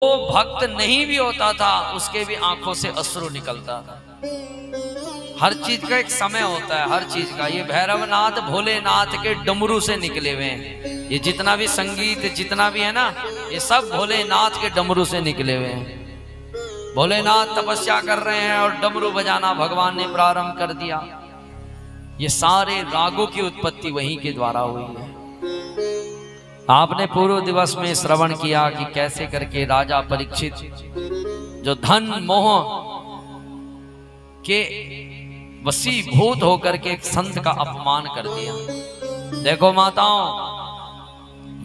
वो भक्त नहीं भी होता था उसके भी आंखों से अश्रु निकलता था। हर चीज का एक समय होता है, हर चीज का। ये भैरवनाथ भोलेनाथ के डमरू से निकले हुए हैं। ये जितना भी संगीत जितना भी है ना, ये सब भोलेनाथ के डमरू से निकले हुए हैं। भोलेनाथ तपस्या कर रहे हैं और डमरू बजाना भगवान ने प्रारंभ कर दिया। ये सारे रागों की उत्पत्ति वहीं के द्वारा हुई है। आपने पूर्व दिवस में श्रवण किया कि कैसे करके राजा परीक्षित जो धन मोह के वशीभूत होकर के एक संत का अपमान कर दिया। देखो माताओं,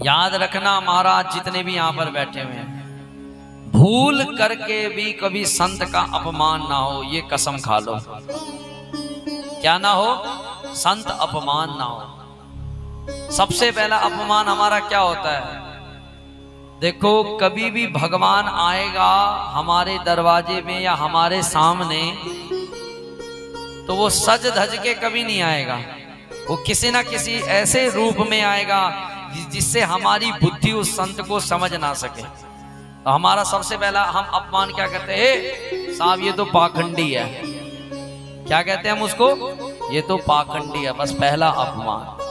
याद रखना, महाराज जितने भी यहां पर बैठे हुए हैं, भूल करके भी कभी संत का अपमान ना हो, ये कसम खा लो। क्या ना हो? संत अपमान ना हो। सबसे पहला अपमान हमारा क्या होता है? देखो, कभी भी भगवान आएगा हमारे दरवाजे में या हमारे सामने तो वो सज धज के कभी नहीं आएगा। वो किसी ना किसी ऐसे रूप में आएगा जिससे हमारी बुद्धि उस संत को समझ ना सके। तो हमारा सबसे पहला हम अपमान क्या करते हैं? साहब ये तो पाखंडी है। क्या कहते हैं हम उसको? ये तो पाखंडी है। बस पहला अपमान।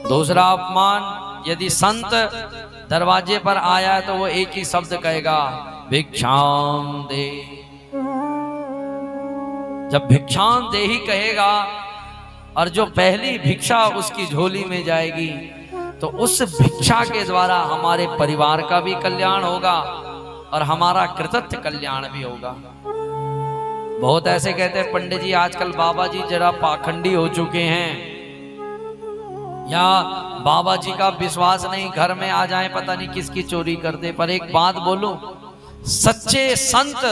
दूसरा अपमान, यदि संत दरवाजे पर आया है तो वो एक ही शब्द कहेगा, भिक्षाम दे। जब भिक्षाम दे ही कहेगा और जो पहली भिक्षा उसकी झोली में जाएगी तो उस भिक्षा के द्वारा हमारे परिवार का भी कल्याण होगा और हमारा कृतज्ञ कल्याण भी होगा। बहुत ऐसे कहते हैं, पंडित जी आजकल बाबा जी जरा पाखंडी हो चुके हैं, या बाबा जी का विश्वास नहीं, घर में आ जाए पता नहीं किसकी चोरी कर दे। पर एक बात बोलूं, सच्चे संत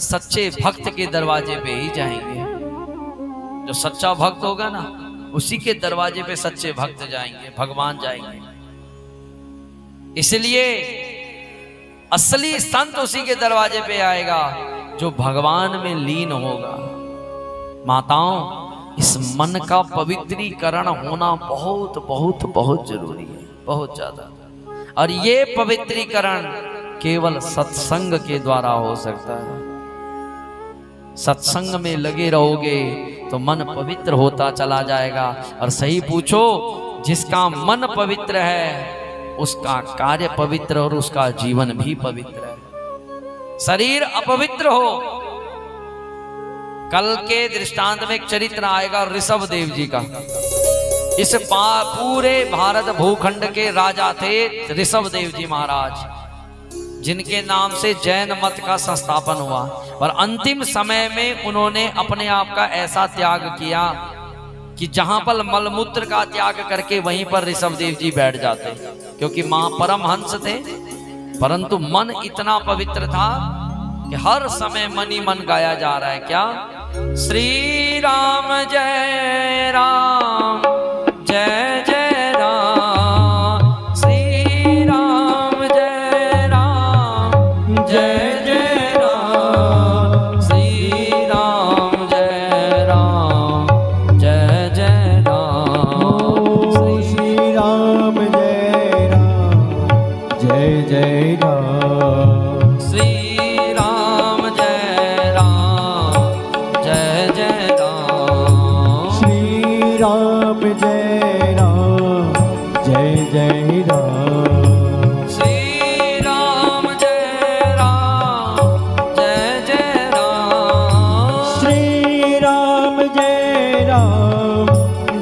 सच्चे भक्त के दरवाजे पे ही जाएंगे। जो सच्चा भक्त होगा ना, उसी के दरवाजे पे सच्चे भक्त जाएंगे, भगवान जाएंगे। इसलिए असली संत उसी के दरवाजे पे आएगा जो भगवान में लीन होगा। माताओं, इस मन का पवित्रीकरण होना बहुत बहुत बहुत जरूरी है, बहुत ज्यादा। और ये पवित्रीकरण केवल सत्संग के द्वारा हो सकता है। सत्संग में लगे रहोगे तो मन पवित्र होता चला जाएगा। और सही पूछो, जिसका मन पवित्र है उसका कार्य पवित्र और उसका जीवन भी पवित्र है। शरीर अपवित्र हो, कल के दृष्टांत में एक चरित्र आएगा ऋषभ देव जी का। इस पूरे भारत भूखंड के राजा थे ऋषभ देव जी महाराज, जिनके नाम से जैन मत का संस्थापन हुआ। और अंतिम समय में उन्होंने अपने आप का ऐसा त्याग किया कि जहां पर मलमूत्र का त्याग करके वहीं पर ऋषभ देव जी बैठ जाते, क्योंकि मां परमहंस थे। परंतु मन इतना पवित्र था कि हर समय मन ही मन गाया जा रहा है। क्या? श्री राम जय राम, जय जय राम, श्री राम जय राम, जय जय राम, श्री राम जय राम, जय जय राम, श्री राम जय राम, जय जय राम, श्री राम जय राम, जय जय राम, श्री राम जय राम, जय जय राम, श्री राम जय राम, जय जय राम, श्री राम जय राम,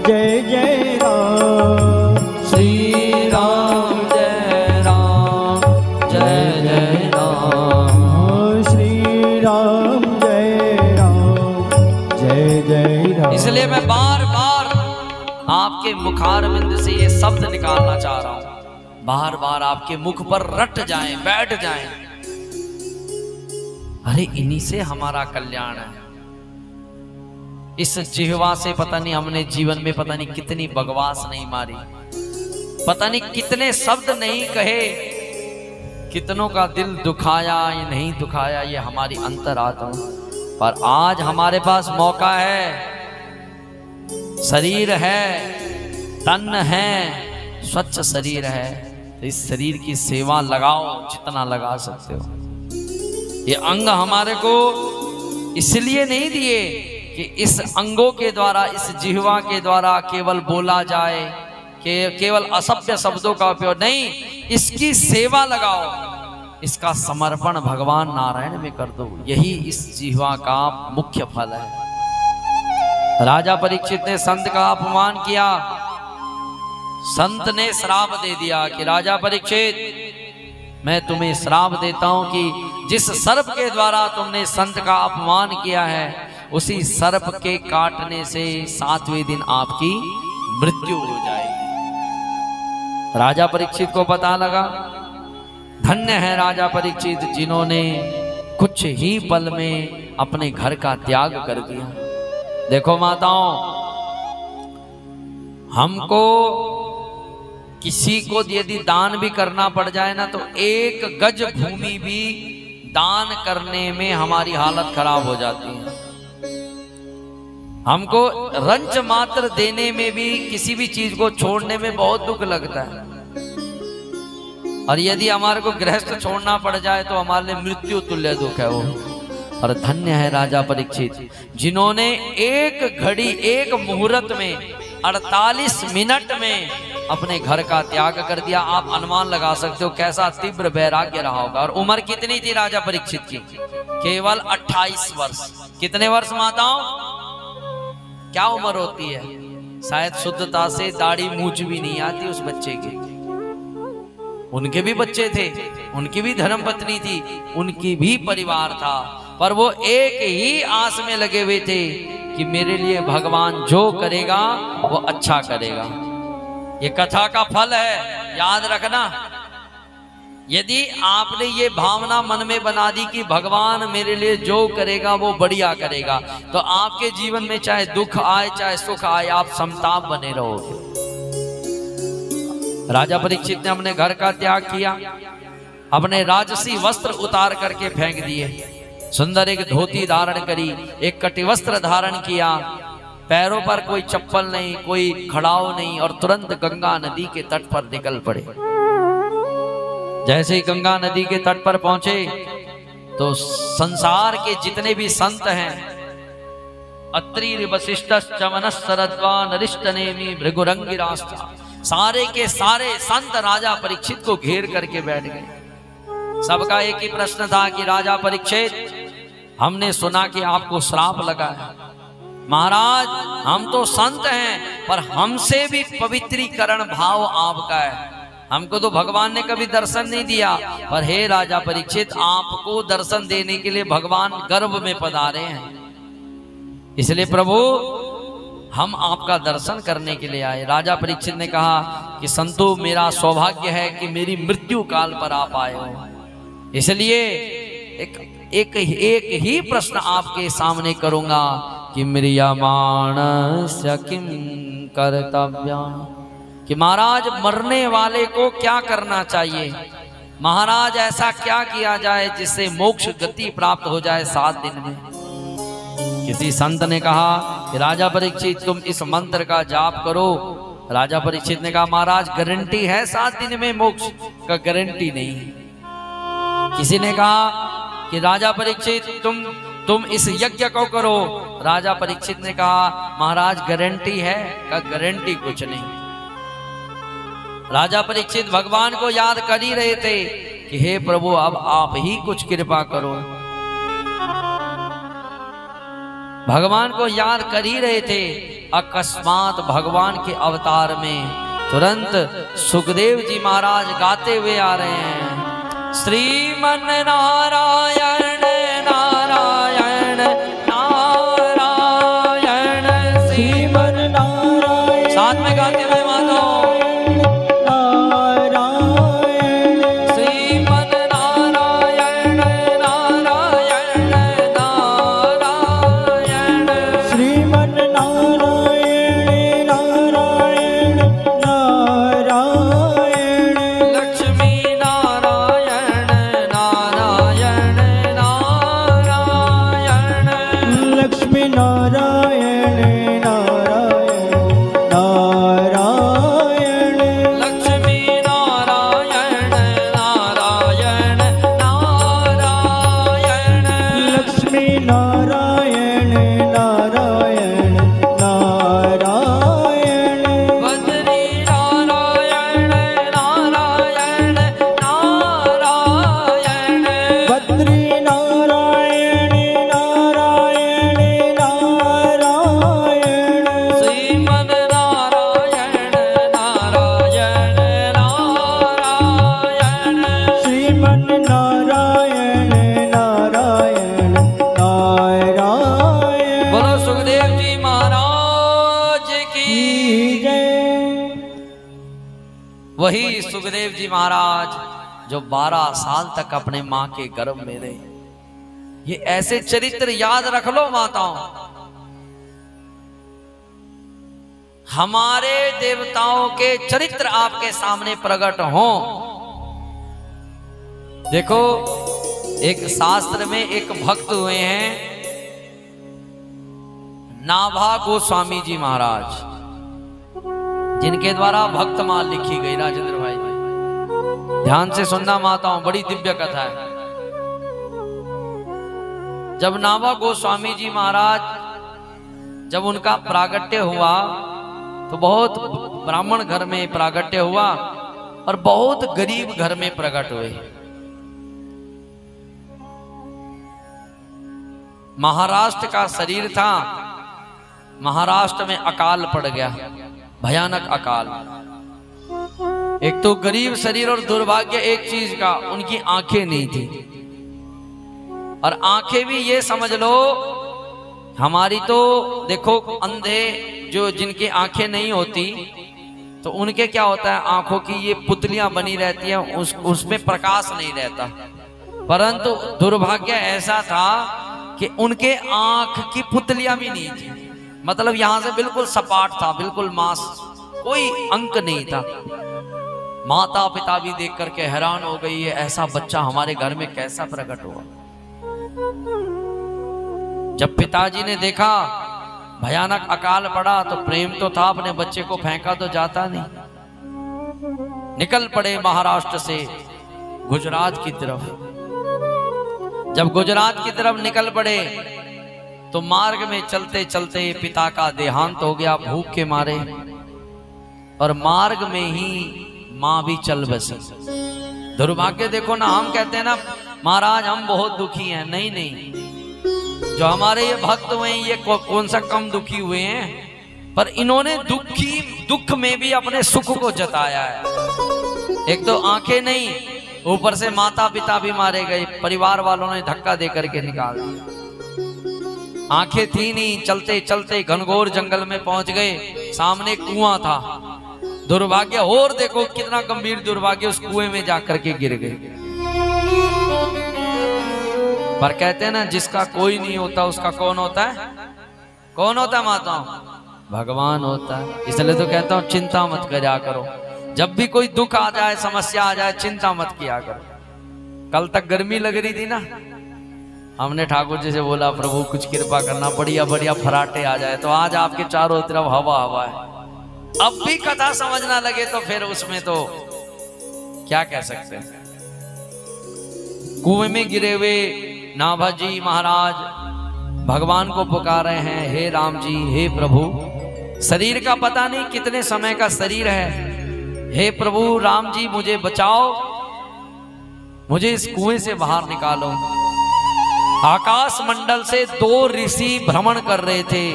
जय जय राम, श्री राम जय राम, जय जय राम। श्री राम जय राम, जय जय राम। इसलिए मैं बार बार आपके मुखारविंद से ये शब्द निकालना चाह रहा हूं, बार बार आपके मुख पर रट जाएं, बैठ जाएं। अरे इन्हीं से हमारा कल्याण है। इस जिह्वा से पता नहीं हमने जीवन में पता नहीं कितनी बकवास नहीं मारी, पता नहीं कितने शब्द नहीं कहे, कितनों का दिल दुखाया या नहीं दुखाया, ये हमारी अंतरात्मा। पर आज हमारे पास मौका है, शरीर है, तन है, स्वच्छ शरीर है, तो इस शरीर की सेवा लगाओ जितना लगा सकते हो। ये अंग हमारे को इसलिए नहीं दिए कि इस अंगों के द्वारा, इस जिह्वा के द्वारा केवल बोला जाए, केवल असभ्य शब्दों का उपयोग नहीं, इसकी सेवा लगाओ, इसका समर्पण भगवान नारायण में कर दो। यही इस जिह्वा का मुख्य फल है। राजा परीक्षित ने संत का अपमान किया। संत ने श्राप दे दिया कि राजा परीक्षित, मैं तुम्हें श्राप देता हूं कि जिस सर्प के द्वारा तुमने संत का अपमान किया है, उसी सर्प के काटने से 7वें दिन आपकी मृत्यु हो जाएगी। राजा परीक्षित को पता लगा। धन्य है राजा परीक्षित जिन्होंने कुछ ही पल में अपने घर का त्याग कर दिया। देखो माताओं, हमको किसी को यदि दान भी करना पड़ जाए ना, तो 1 गज भूमि भी दान करने में हमारी हालत खराब हो जाती है। हमको रंच मात्र देने में भी, किसी भी चीज को छोड़ने में बहुत दुख लगता है। और यदि हमारे को गृहस्थ छोड़ना पड़ जाए तो हमारे लिए मृत्यु तुल्य दुख है वो। और धन्य है राजा परीक्षित जिन्होंने 1 घड़ी 1 मुहूर्त में 48 मिनट में अपने घर का त्याग कर दिया। आप अनुमान लगा सकते हो कैसा तीव्र वैराग्य रहा होगा। और उम्र कितनी थी राजा परीक्षित की? केवल 28 वर्ष। कितने वर्ष माताओं? क्या उम्र होती है? शायद शुद्धता से दाढ़ी मूछ भी नहीं आती उस बच्चे की। उनके भी बच्चे थे, उनकी भी धर्मपत्नी थी, उनकी भी परिवार था, पर वो एक ही आस में लगे हुए थे कि मेरे लिए भगवान जो करेगा वो अच्छा करेगा। ये कथा का फल है, याद रखना। यदि आपने ये भावना मन में बना दी कि भगवान मेरे लिए जो करेगा वो बढ़िया करेगा, तो आपके जीवन में चाहे दुख आए चाहे सुख आए, आप समताप बने रहोगे। राजा परीक्षित ने अपने घर का त्याग किया, अपने राजसी वस्त्र उतार करके फेंक दिए, सुंदर एक धोती धारण करी, एक कटिवस्त्र धारण किया, पैरों पर कोई चप्पल नहीं, कोई खड़ाव नहीं, और तुरंत गंगा नदी के तट पर निकल पड़े। जैसे ही गंगा नदी के तट पर पहुंचे तो संसार के जितने भी संत हैं, अत्रि वशिष्ठ चमनस शरद्वा नरिष्ठ नेमि भृगुरंगिरास्ता, सारे के सारे संत राजा परीक्षित को घेर करके बैठ गए। सबका एक ही प्रश्न था कि राजा परीक्षित, हमने सुना कि आपको श्राप लगा है। महाराज, हम तो संत हैं, पर हमसे भी पवित्रीकरण भाव आपका है। हमको तो भगवान ने कभी दर्शन नहीं दिया, पर हे राजा परीक्षित, आपको दर्शन देने के लिए भगवान गर्भ में पधारे हैं, इसलिए प्रभु हम आपका दर्शन करने के लिए आए। राजा परीक्षित ने कहा कि संतो, मेरा सौभाग्य है कि मेरी मृत्यु काल पर आप आए हो, इसलिए एक ही प्रश्न आपके सामने करूंगा कि म्रियमाणस्य किम कर्तव्य, कि महाराज मरने वाले को क्या करना चाहिए? महाराज ऐसा क्या किया जाए जिससे मोक्ष गति प्राप्त हो जाए 7 दिन में? किसी संत ने कहा कि राजा परीक्षित, तुम इस मंत्र का जाप करो। राजा परीक्षित ने कहा, महाराज गारंटी है 7 दिन में मोक्ष का? गारंटी नहीं। किसी ने कहा कि राजा परीक्षित तुम इस यज्ञ को करो। राजा परीक्षित ने कहा, महाराज गारंटी है? का गारंटी कुछ नहीं। राजा परीक्षित भगवान को याद कर ही रहे थे कि हे प्रभु, अब आप ही कुछ कृपा करो। भगवान को याद कर ही रहे थे, अकस्मात भगवान के अवतार में तुरंत सुखदेव जी महाराज गाते हुए आ रहे हैं, श्रीमन नारायण नारायण नारायण, श्रीमन नारायण। साथ में गाते हुए माताओं, सुखदेव जी महाराज जो 12 साल तक अपने मां के गर्भ में रहे। ये ऐसे चरित्र याद रख लो माताओं। हमारे देवताओं के चरित्र आपके सामने प्रकट हों। देखो एक शास्त्र में एक भक्त हुए हैं नाभा गोस्वामी जी महाराज, जिनके द्वारा भक्तमाल लिखी गई। राजेंद्र भाई ध्यान से सुनना माताओं, बड़ी दिव्य कथा है। जब नाभा गोस्वामी जी महाराज जब उनका प्रागट्य हुआ तो बहुत ब्राह्मण घर में प्रागट्य हुआ और बहुत गरीब घर में प्रकट हुए। महाराष्ट्र का शरीर था, महाराष्ट्र में अकाल पड़ गया, भयानक अकाल। एक तो गरीब शरीर और दुर्भाग्य एक चीज का, उनकी आंखें नहीं थी। और आंखें भी ये समझ लो, हमारी तो देखो अंधे जो जिनकी आंखें नहीं होती तो उनके क्या होता है, आंखों की ये पुतलियां बनी रहती हैं, उसमें प्रकाश नहीं रहता। परंतु दुर्भाग्य ऐसा था कि उनके आंख की पुतलियां भी नहीं थी, मतलब यहां से बिल्कुल सपाट था, बिल्कुल मांस, कोई अंक नहीं था। माता पिता भी देख करके हैरान हो गई, है ऐसा बच्चा हमारे घर में कैसा प्रकट हुआ। जब पिताजी ने देखा भयानक अकाल पड़ा तो प्रेम तो था, अपने बच्चे को फेंका तो जाता नहीं। निकल पड़े महाराष्ट्र से गुजरात की तरफ। जब गुजरात की तरफ निकल पड़े तो मार्ग में चलते चलते पिता का देहांत हो गया भूख के मारे, और मार्ग में ही मां भी चल बसी। दुर्भाग्य देखो ना, हम कहते हैं ना महाराज हम बहुत दुखी हैं, नहीं नहीं, जो हमारे ये भक्त हुए हैं ये कौन सा कम दुखी हुए हैं, पर इन्होंने दुख में भी अपने सुख को जताया है। एक तो आंखें नहीं, ऊपर से माता पिता भी मारे गए, परिवार वालों ने धक्का दे करके निकाल दिया। आंखें थी नहीं, चलते चलते घनघोर जंगल में पहुंच गए, सामने कुआं था। दुर्भाग्य और देखो कितना गंभीर दुर्भाग्य, उस कुएं में जाकर के गिर गए। पर कहते हैं ना जिसका कोई नहीं होता उसका कौन होता है, कौन होता है माताओं, भगवान होता है। इसलिए तो कहता हूं चिंता मत किया करो, जब भी कोई दुख आ जाए समस्या आ जाए चिंता मत किया करो। कल तक गर्मी लग रही थी ना, हमने ठाकुर जी से बोला प्रभु कुछ कृपा करना, बढ़िया बढ़िया फराटे आ जाए, तो आज आपके चारों तरफ हवा हवा है। अब भी कथा समझ ना लगे तो फिर उसमें तो क्या कह सकते हैं। कुएं में गिरे हुए नाभा जी महाराज भगवान को पुकार रहे हैं, हे राम जी, हे प्रभु, शरीर का पता नहीं कितने समय का शरीर है, हे प्रभु राम जी मुझे बचाओ, मुझे इस कुएं से बाहर निकालो। आकाश मंडल से 2 ऋषि भ्रमण कर रहे थे।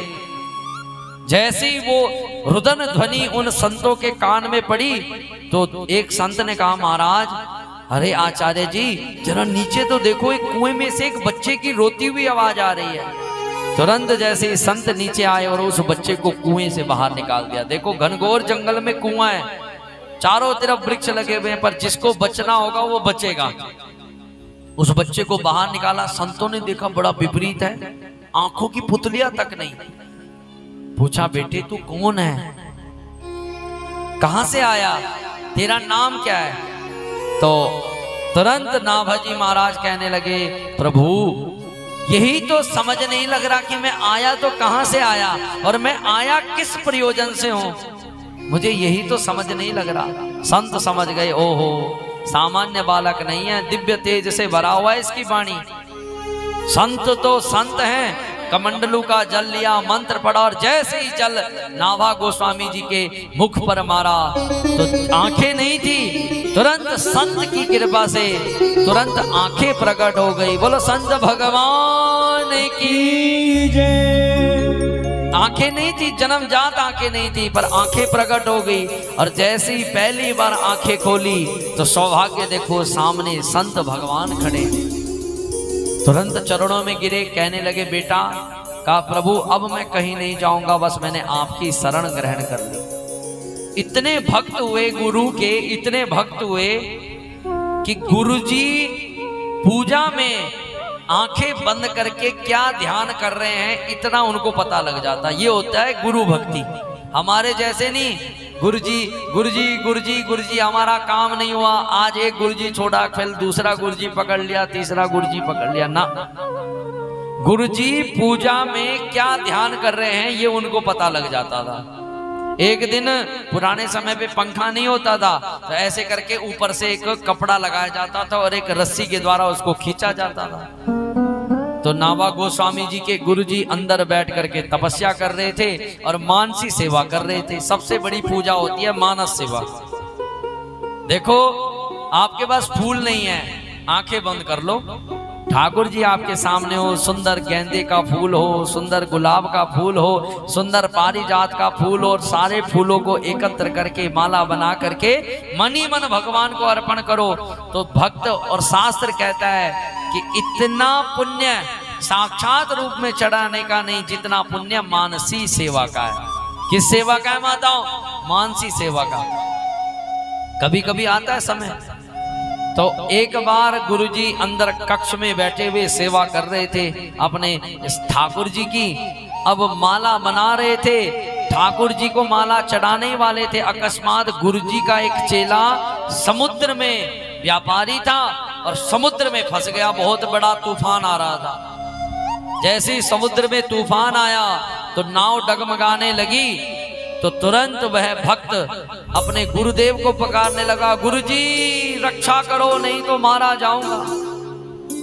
जैसे ही वो रुदन ध्वनि उन संतों के कान में पड़ी तो एक संत ने कहा महाराज, अरे आचार्य जी जरा नीचे तो देखो, एक कुएं में से एक बच्चे की रोती हुई आवाज आ रही है। तुरंत जैसे ही संत नीचे आए और उस बच्चे को कुएं से बाहर निकाल दिया। देखो घनघोर जंगल में कुआं है, चारों तरफ वृक्ष लगे हुए हैं, पर जिसको बचना होगा वो बचेगा। उस बच्चे को बाहर निकाला। संतों ने देखा बड़ा विपरीत है, आंखों की पुतलियां तक नहीं। पूछा बेटे तू कौन है, कहां से आया, तेरा नाम क्या है? तो तुरंत नाभाजी महाराज कहने लगे प्रभु यही तो समझ नहीं लग रहा कि मैं आया तो कहां से आया और मैं आया किस प्रयोजन से हूं, मुझे यही तो समझ नहीं लग रहा। संत समझ गए, ओहो सामान्य बालक नहीं है, दिव्य तेज से भरा हुआ है इसकी वाणी। संत तो संत हैं। कमंडलू का जल लिया, मंत्र पढ़ा और जैसे ही जल नाभा गोस्वामी जी के मुख पर मारा तो आंखें नहीं थी, तुरंत संत की कृपा से तुरंत आंखें प्रकट हो गई। बोलो संत भगवान की जय। आंखें नहीं थी, जन्मजात आंखें नहीं थी, पर आंखें प्रकट हो गई। और जैसे ही पहली बार आंखें खोली तो सौभाग्य देखो सामने संत भगवान खड़े। तुरंत चरणों में गिरे, कहने लगे बेटा, कहा प्रभु अब मैं कहीं नहीं जाऊंगा, बस मैंने आपकी शरण ग्रहण कर ली। इतने भक्त हुए गुरु के, इतने भक्त हुए कि गुरुजी पूजा में आंखें बंद करके क्या ध्यान कर रहे हैं इतना उनको पता लग जाता। ये होता है गुरु भक्ति। हमारे जैसे नहीं, गुरुजी गुरुजी गुरुजी गुरुजी, हमारा काम नहीं हुआ, आज एक गुरुजी छोड़ा, फिर दूसरा गुरुजी पकड़ लिया, तीसरा गुरुजी पकड़ लिया ना। गुरुजी पूजा में क्या ध्यान कर रहे हैं ये उनको पता लग जाता था। एक दिन पुराने समय पे पंखा नहीं होता था, तो ऐसे करके ऊपर से एक कपड़ा लगाया जाता था और एक रस्सी के द्वारा उसको खींचा जाता था। तो नाभा गोस्वामी जी के गुरुजी अंदर बैठ करके तपस्या कर रहे थे और मानसी सेवा कर रहे थे। सबसे बड़ी पूजा होती है मानस सेवा। देखो आपके पास फूल नहीं है, आंखें बंद कर लो, ठाकुर जी आपके सामने हो, सुंदर गेंदे का फूल हो, सुंदर गुलाब का फूल हो, सुंदर पारिजात का फूल हो, और सारे फूलों को एकत्र करके माला बना करके मन ही मन भगवान को अर्पण करो। तो भक्त और शास्त्र कहता है कि इतना पुण्य साक्षात रूप में चढ़ाने का नहीं जितना पुण्य मानसी सेवा का है। किस सेवा का है माताओं? मानसी सेवा का। कभी कभी आता है समय, तो एक बार गुरुजी अंदर कक्ष में बैठे हुए सेवा कर रहे थे अपने ठाकुर जी की। अब माला बना रहे थे, ठाकुर जी को माला चढ़ाने वाले थे। अकस्मात गुरुजी का एक चेला समुद्र में व्यापारी था और समुद्र में फंस गया। बहुत बड़ा तूफान आ रहा था। जैसे ही समुद्र में तूफान आया तो नाव डगमगाने लगी, तो तुरंत वह भक्त अपने गुरुदेव को पुकारने लगा, गुरुजी रक्षा करो नहीं तो मारा जाऊंगा।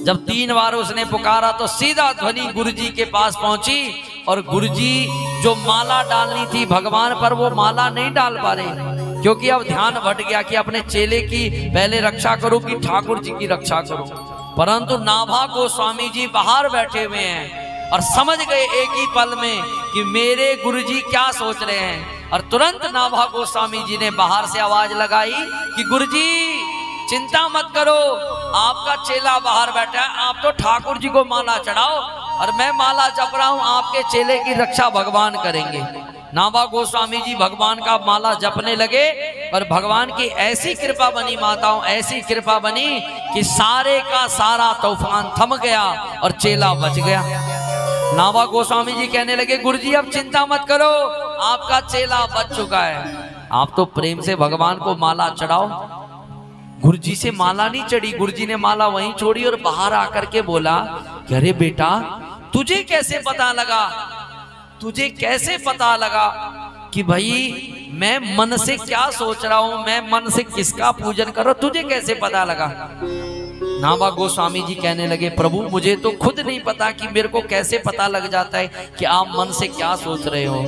जब 3 बार उसने पुकारा तो सीधा ध्वनि गुरुजी के पास पहुंची और गुरुजी जो माला डालनी थी भगवान पर वो माला नहीं डाल पा रहे, क्योंकि अब ध्यान भट गया कि अपने चेले की पहले रक्षा करो कि ठाकुर जी की रक्षा करो। परंतु नाभा गोस्वामी जी बाहर बैठे हुए हैं और समझ गए एक ही पल में कि मेरे गुरुजी क्या सोच रहे हैं। और तुरंत नाभा गोस्वामी जी ने बाहर से आवाज लगाई कि गुरुजी चिंता मत करो, आपका चेला बाहर बैठा है, आप तो ठाकुर जी को माला चढ़ाओ और मैं माला जप रहा हूं, आपके चेले की रक्षा भगवान करेंगे। नाभा गोस्वामी जी भगवान का माला जपने लगे और भगवान की ऐसी कृपा बनी माताओं, ऐसी कृपा बनी कि सारे का सारा तूफान थम गया और चेला बच गया। नाभा गोस्वामी जी कहने लगे, गुरुजी अब चिंता मत करो, आपका चेला बच चुका है। आप तो प्रेम से भगवान को माला चढ़ाओ। गुरुजी से माला नहीं चढ़ी, गुरुजी ने माला वहीं छोड़ी और बाहर आकर के बोला कि अरे बेटा तुझे कैसे पता लगा, तुझे कैसे पता लगा कि भाई मैं मन से क्या सोच रहा हूं, मैं मन से किसका पूजन कर रहा हूं, तुझे कैसे पता लगा? नाभा गोस्वामी जी कहने लगे, प्रभु मुझे तो खुद नहीं पता कि मेरे को कैसे पता लग जाता है कि आप मन से क्या सोच रहे हो।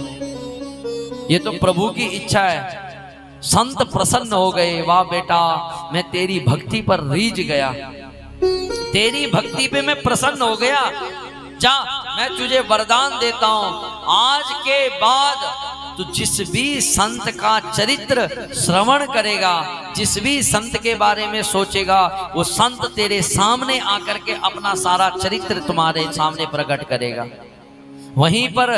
ये तो प्रभु की इच्छा है। संत प्रसन्न हो गए, वाह बेटा मैं तेरी भक्ति पर रीझ गया, तेरी भक्ति पे मैं प्रसन्न हो गया। जा मैं तुझे वरदान देता हूं, आज के बाद तो जिस भी संत का चरित्र श्रवण करेगा, जिस भी संत के बारे में सोचेगा, वो संत तेरे सामने आकर के अपना सारा चरित्र तुम्हारे सामने प्रकट करेगा। वहीं पर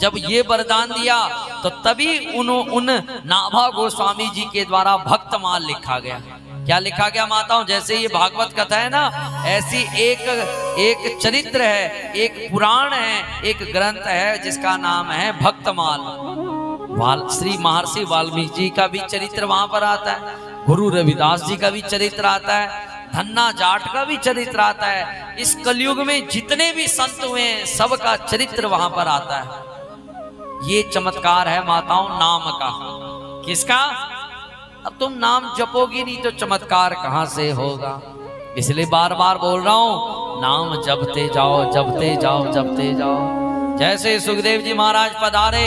जब ये वरदान दिया तो तभी उन नाभा गोस्वामी जी के द्वारा भक्तमाल लिखा गया। क्या लिखा गया माताओं? जैसे ये भागवत कथा है ना, ऐसी एक चरित्र है, एक पुराण है, एक ग्रंथ है जिसका नाम है भक्तमाल। श्री महर्षि वाल्मीकि जी का भी चरित्र वहां पर आता है, गुरु रविदास जी का भी चरित्र आता है, धन्ना जाट का भी चरित्र आता है। इस कलयुग में जितने भी संत हुए हैं सबका चरित्र वहां पर आता है। ये चमत्कार है माताओं नाम का। किसका? अब तुम नाम जपोगी नहीं तो चमत्कार कहां से होगा। इसलिए बार बार बोल रहा हूं, नाम जपते जाओ, जपते जाओ, जपते जाओ। जैसे सुखदेव जी महाराज पधारे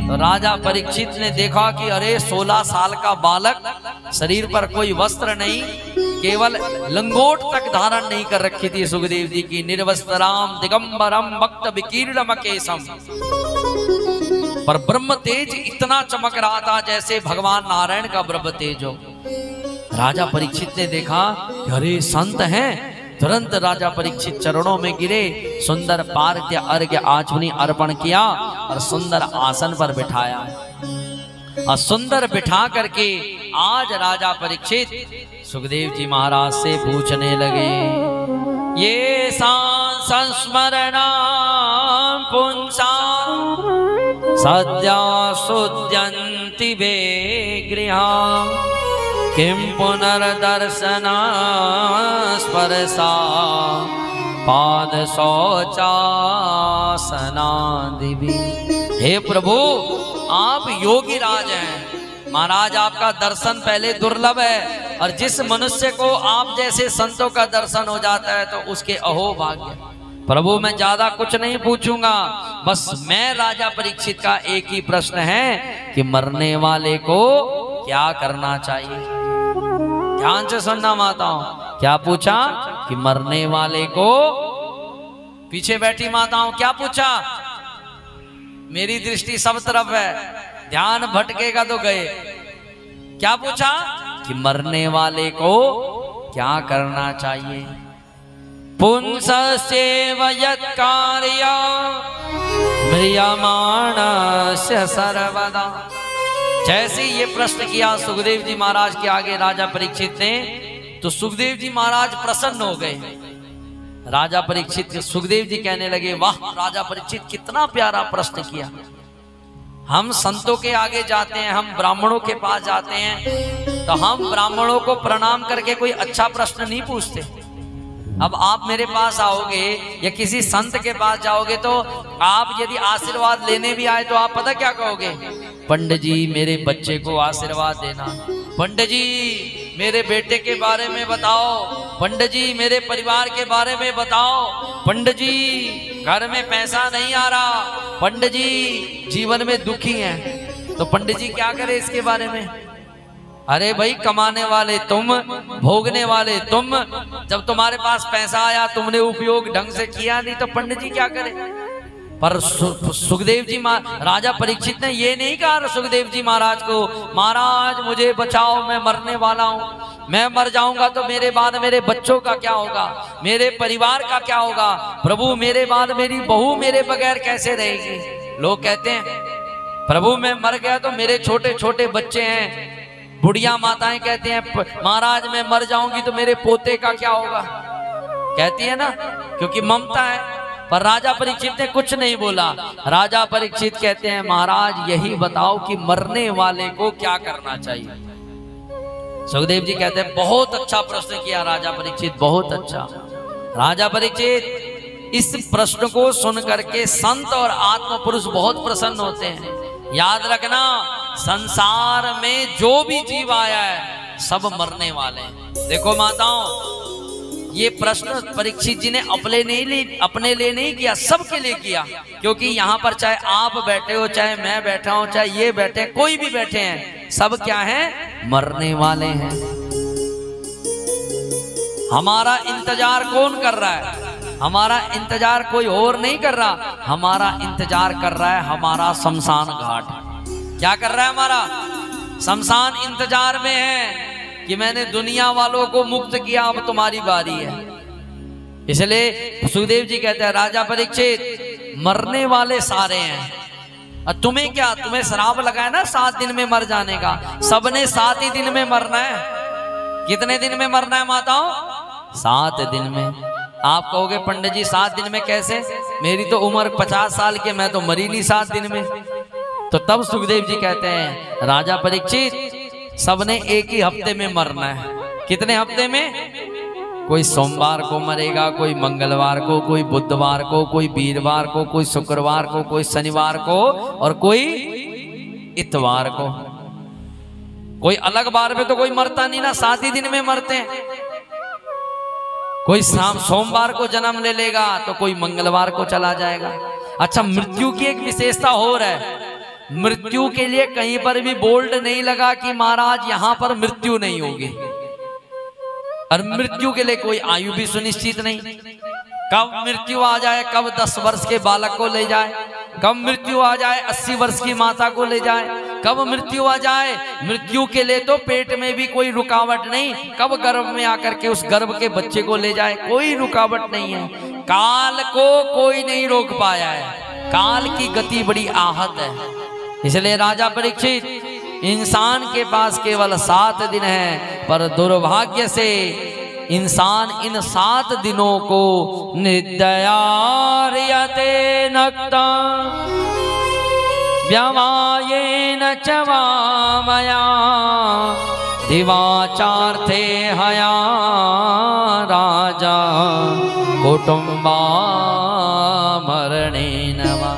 तो राजा परीक्षित ने देखा कि अरे 16 साल का बालक, शरीर पर कोई वस्त्र नहीं, केवल लंगोट तक धारण नहीं कर रखी थी सुखदेव जी की। निर्वस्त्राम दिगंबरम भक्त विकीर्णम केशम, पर ब्रह्म तेज इतना चमक रहा था जैसे भगवान नारायण का ब्रह्म तेज हो। राजा परीक्षित ने देखा कि अरे संत हैं, तुरंत राजा परीक्षित चरणों में गिरे, सुंदर पार्घ्य अर्घ्य आचमनी अर्पण किया और सुंदर आसन पर बिठाया। और सुंदर बिठा करके आज राजा परीक्षित सुखदेव जी महाराज से पूछने लगे, ये संस्मरणा पुंसा सद्या सुद्यन्ति वे गृहा किं पुनर्दर्शना स्पर्शा पाद शौचासनादिवि। हे प्रभु, आप योगी राज हैं, महाराज आपका दर्शन पहले दुर्लभ है, और जिस मनुष्य को आप जैसे संतों का दर्शन हो जाता है तो उसके अहो भाग्य। प्रभु मैं ज्यादा कुछ नहीं पूछूंगा, बस मैं राजा परीक्षित का एक ही प्रश्न है कि मरने वाले को क्या करना चाहिए। ध्यान से सुनना माताओं, क्या पूछा कि मरने वाले को, पीछे बैठी माताओं क्या पूछा, मेरी दृष्टि सब तरफ है, ध्यान भटकेगा तो गए। क्या पूछा कि मरने वाले को क्या करना चाहिए। पुंसस्यैव यत्कार्या म्रियमाणस्य सर्वदा। जैसे ये प्रश्न किया सुखदेव जी महाराज के आगे राजा परीक्षित ने, तो सुखदेव जी महाराज प्रसन्न हो गए। राजा परीक्षित सुखदेव जी कहने लगे, वाह राजा परीक्षित कितना प्यारा प्रश्न किया। हम संतों के आगे जाते हैं, हम ब्राह्मणों के पास जाते हैं, तो हम ब्राह्मणों को प्रणाम करके कोई अच्छा प्रश्न नहीं पूछते। अब आप मेरे पास आओगे या किसी संत के पास जाओगे तो आप यदि आशीर्वाद लेने भी आए तो आप पता क्या कहोगे, पंडित जी मेरे बच्चे को आशीर्वाद देना, पंडित जी मेरे बेटे के बारे में बताओ, पंडित जी मेरे परिवार के बारे में बताओ, पंडित जी घर में पैसा नहीं आ रहा, पंडित जी जीवन में दुखी हैं। तो पंडित जी क्या करे इसके बारे में। अरे भाई कमाने वाले तुम, भोगने वाले तुम, जब तुम्हारे पास पैसा आया तुमने उपयोग ढंग से किया नहीं तो पंडित जी क्या करे। पर सुखदेव जी राजा परीक्षित ने ये नहीं कहा सुखदेव जी महाराज को, महाराज मुझे बचाओ मैं मरने वाला हूँ, मैं मर जाऊंगा तो मेरे बाद मेरे बच्चों का क्या होगा, मेरे परिवार का क्या होगा, प्रभु मेरे बाद मेरी बहू मेरे बगैर कैसे रहेगी। लोग कहते हैं प्रभु मैं मर गया तो मेरे छोटे छोटे बच्चे हैं, बुढ़िया माताएं कहती हैं महाराज मैं मर जाऊंगी तो मेरे पोते का क्या होगा, कहती है ना, क्योंकि ममता है। पर राजा परीक्षित ने कुछ नहीं बोला। राजा परीक्षित कहते हैं महाराज यही बताओ कि मरने वाले को क्या करना चाहिए। सुखदेव जी कहते हैं बहुत अच्छा प्रश्न किया राजा परीक्षित, बहुत अच्छा। राजा परीक्षित इस प्रश्न को सुन करके संत और आत्म पुरुष बहुत प्रसन्न होते हैं। याद रखना संसार में जो भी जीव आया है सब मरने वाले हैं। देखो माताओं, ये प्रश्न परीक्षित जी ने अपने लिए नहीं किया, सबके लिए किया, क्योंकि यहाँ पर चाहे आप बैठे हो, चाहे मैं बैठा हूं, चाहे ये बैठे, कोई भी बैठे हैं, सब क्या है, मरने वाले हैं। हमारा इंतजार कौन कर रहा है, हमारा इंतजार कोई और नहीं कर रहा, हमारा इंतजार कर रहा है हमारा शमशान घाट। क्या कर रहा है हमारा शमशान, इंतजार में है कि मैंने दुनिया वालों को मुक्त किया, अब तुम्हारी बारी है। इसलिए सुखदेव जी कहते हैं राजा परीक्षित मरने वाले सारे हैं, और तुम्हें क्या, तुम्हें श्राप लगा है ना 7 दिन में मर जाने का, सबने 7 ही दिन में मरना है। कितने दिन में मरना है माताओं, 7 दिन में। आप कहोगे पंडित जी 7 दिन में कैसे, मेरी तो उम्र 50 साल की, मैं तो मरी नहीं 7 दिन में। तो तब सुखदेव जी कहते हैं राजा परीक्षित सबने एक ही हफ्ते में मरना है। कितने हफ्ते में, कोई सोमवार को मरेगा, कोई मंगलवार को, कोई बुधवार को, कोई वीरवार को, कोई शुक्रवार को, कोई शनिवार को, और कोई इतवार को। कोई अलग बार में तो कोई मरता नहीं ना, 7 ही दिन में मरते हैं। कोई सोमवार को जन्म ले लेगा तो कोई मंगलवार को चला जाएगा। अच्छा, मृत्यु की एक विशेषता हो रहा है, मृत्यु के लिए कहीं पर भी बोल्ड नहीं लगा कि महाराज यहां पर मृत्यु नहीं होगी, और मृत्यु के लिए कोई आयु भी सुनिश्चित नहीं। कब मृत्यु आ जाए, कब 10 वर्ष के बालक को ले जाए, कब मृत्यु आ जाए 80 वर्ष की माता को ले जाए, कब मृत्यु आ जाए। मृत्यु के लिए तो पेट में भी कोई रुकावट नहीं, कब गर्भ में आकर के उस गर्भ के बच्चे को ले जाए, कोई रुकावट नहीं है। काल को कोई नहीं रोक पाया है, काल की गति बड़ी आहत है। इसलिए राजा परीक्षित इंसान के पास केवल 7 दिन है, पर दुर्भाग्य से इंसान इन 7 दिनों को निद्यार्यते नक्ता व्यवायेन च वामया दिवाचार्थे हया राजा कुटुंबा मरणेन वा।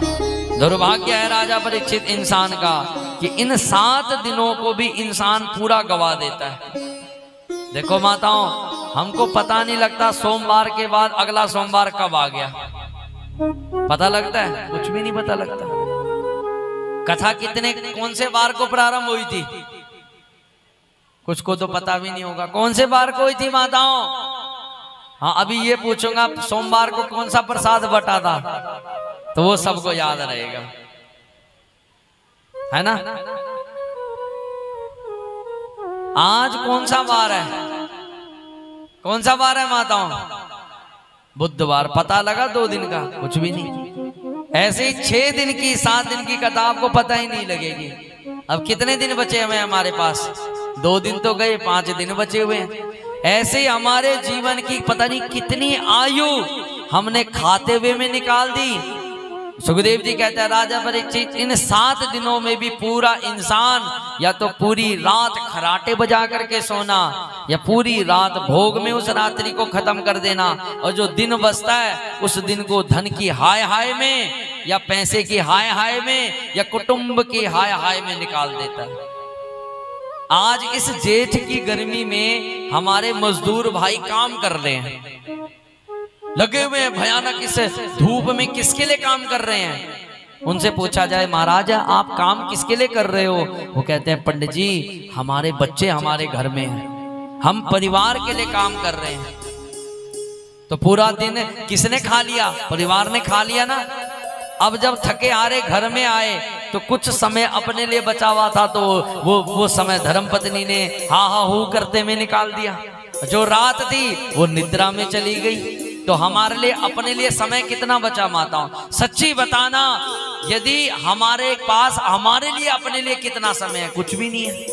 दुर्भाग्य है राजा परीक्षित इंसान का कि इन 7 दिनों को भी इंसान पूरा गवा देता है। देखो माताओं, हमको पता नहीं लगता सोमवार के बाद अगला सोमवार कब आ गया। पता लगता है? कुछ भी नहीं पता लगता। कथा कितने कौन से वार को प्रारंभ हुई थी? कुछ को तो पता भी नहीं होगा कौन से वार को हुई थी माताओं। हाँ, अभी ये पूछूंगा सोमवार को कौन सा प्रसाद बटा था, तो वो सबको याद रहेगा, है ना। आज कौन सा वार है? कौन सा वार है माताओं? बुधवार। पता लगा 2 दिन का? कुछ भी नहीं। ऐसे ही 6 दिन की 7 दिन की कथा आपको पता ही नहीं लगेगी। अब कितने दिन बचे हुए हमारे पास? 2 दिन तो गए, 5 दिन बचे हुए हैं। ऐसे ही हमारे जीवन की पता नहीं कितनी आयु हमने खाते हुए में निकाल दी। सुखदेव जी कहते हैं राजा परीक्षित, इन 7 दिनों में भी पूरा इंसान या तो पूरी रात खराटे बजा करके सोना, या पूरी रात भोग में उस रात्रि को खत्म कर देना, और जो दिन बचता है उस दिन को धन की हाय हाय में, या पैसे की हाय हाय में, या कुटुंब की हाय हाय में निकाल देता है। आज इस जेठ की गर्मी में हमारे मजदूर भाई काम कर रहे हैं, लगे हुए हैं भयानक इस धूप में। किसके लिए काम कर रहे हैं? उनसे पूछा जाए महाराज आप काम किसके लिए कर रहे हो? वो कहते हैं पंडित जी हमारे बच्चे हमारे घर में हैं, हम परिवार के लिए काम कर रहे हैं। तो पूरा दिन किसने खा लिया? परिवार ने खा लिया ना। अब जब थके हारे घर में आए तो कुछ समय अपने लिए बचा हुआ था, तो वो समय धर्मपत्नी ने हा हा हू करते में निकाल दिया। जो रात थी वो निद्रा में चली गई। तो हमारे लिए अपने लिए समय कितना बचा माताओं? सच्ची बताना, यदि हमारे पास हमारे लिए अपने लिए कितना समय है? कुछ भी नहीं है।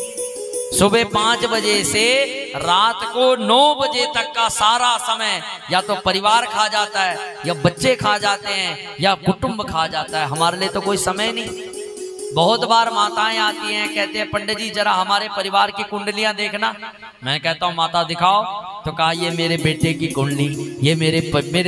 सुबह 5 बजे से रात को 9 बजे तक का सारा समय या तो परिवार खा जाता है, या बच्चे खा जाते हैं, या कुटुंब खा जाता है। हमारे लिए तो कोई समय नहीं। बहुत बार माताएं आती हैं, कहते हैं पंडित जी जरा हमारे परिवार की कुंडलियां देखना। मैं कहता हूं माता दिखाओ। तो कहा ये मेरे बेटे की कुंडली, ये मेरे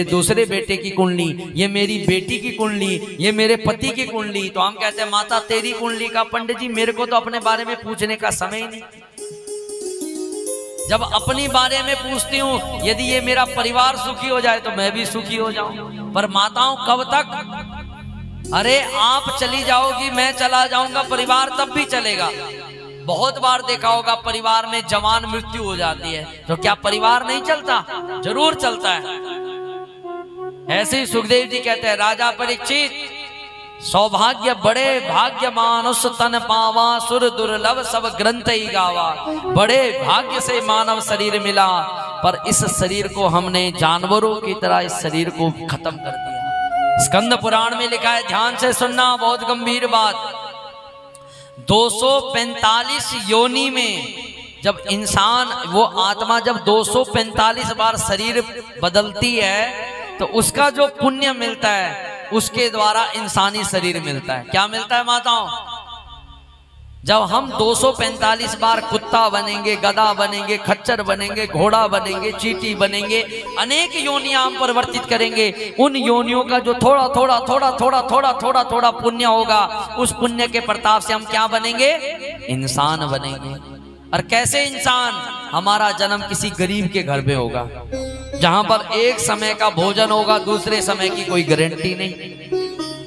दूसरे बेटे की कुंडली, ये मेरी बेटी की कुंडली, ये मेरे पति की कुंडली। तो हम कहते हैं माता तेरी कुंडली का? पंडित जी मेरे को तो अपने बारे में पूछने का समय ही नहीं। जब अपनी बारे में पूछती हूँ, यदि ये मेरा परिवार सुखी हो जाए तो मैं भी सुखी हो जाऊं। पर माताओं कब तक? अरे आप चली जाओगी, मैं चला जाऊंगा, परिवार तब भी चलेगा। बहुत बार देखा होगा परिवार में जवान मृत्यु हो जाती है, तो क्या परिवार नहीं चलता? जरूर चलता है। ऐसे ही सुखदेव जी कहते हैं राजा परीक्षित, सौभाग्य बड़े भाग्य मानुष तन पावा, सुर दुर्लभ सब ग्रंथ ही गावा। बड़े भाग्य से मानव शरीर मिला, पर इस शरीर को हमने जानवरों की तरह इस शरीर को खत्म कर दिया। स्कंद पुराण में लिखा है, ध्यान से सुनना, बहुत गंभीर बात। 245 योनि में जब इंसान, वो आत्मा जब 245 बार शरीर बदलती है, तो उसका जो पुण्य मिलता है उसके द्वारा इंसानी शरीर मिलता है। क्या मिलता है माताओं? जब हम 245 बार कुत्ता बनेंगे, गधा बनेंगे, खच्चर बनेंगे, घोड़ा बनेंगे, चींटी बनेंगे, अनेक योनियां हम परिवर्तित करेंगे। उन योनियों का जो थोड़ा थोड़ा थोड़ा थोड़ा थोड़ा थोड़ा थोड़ा पुण्य होगा, उस पुण्य के प्रताप से हम क्या बनेंगे? इंसान बनेंगे। और कैसे इंसान? हमारा जन्म किसी गरीब के घर में होगा, जहां पर एक समय का भोजन होगा, दूसरे समय की कोई गारंटी नहीं।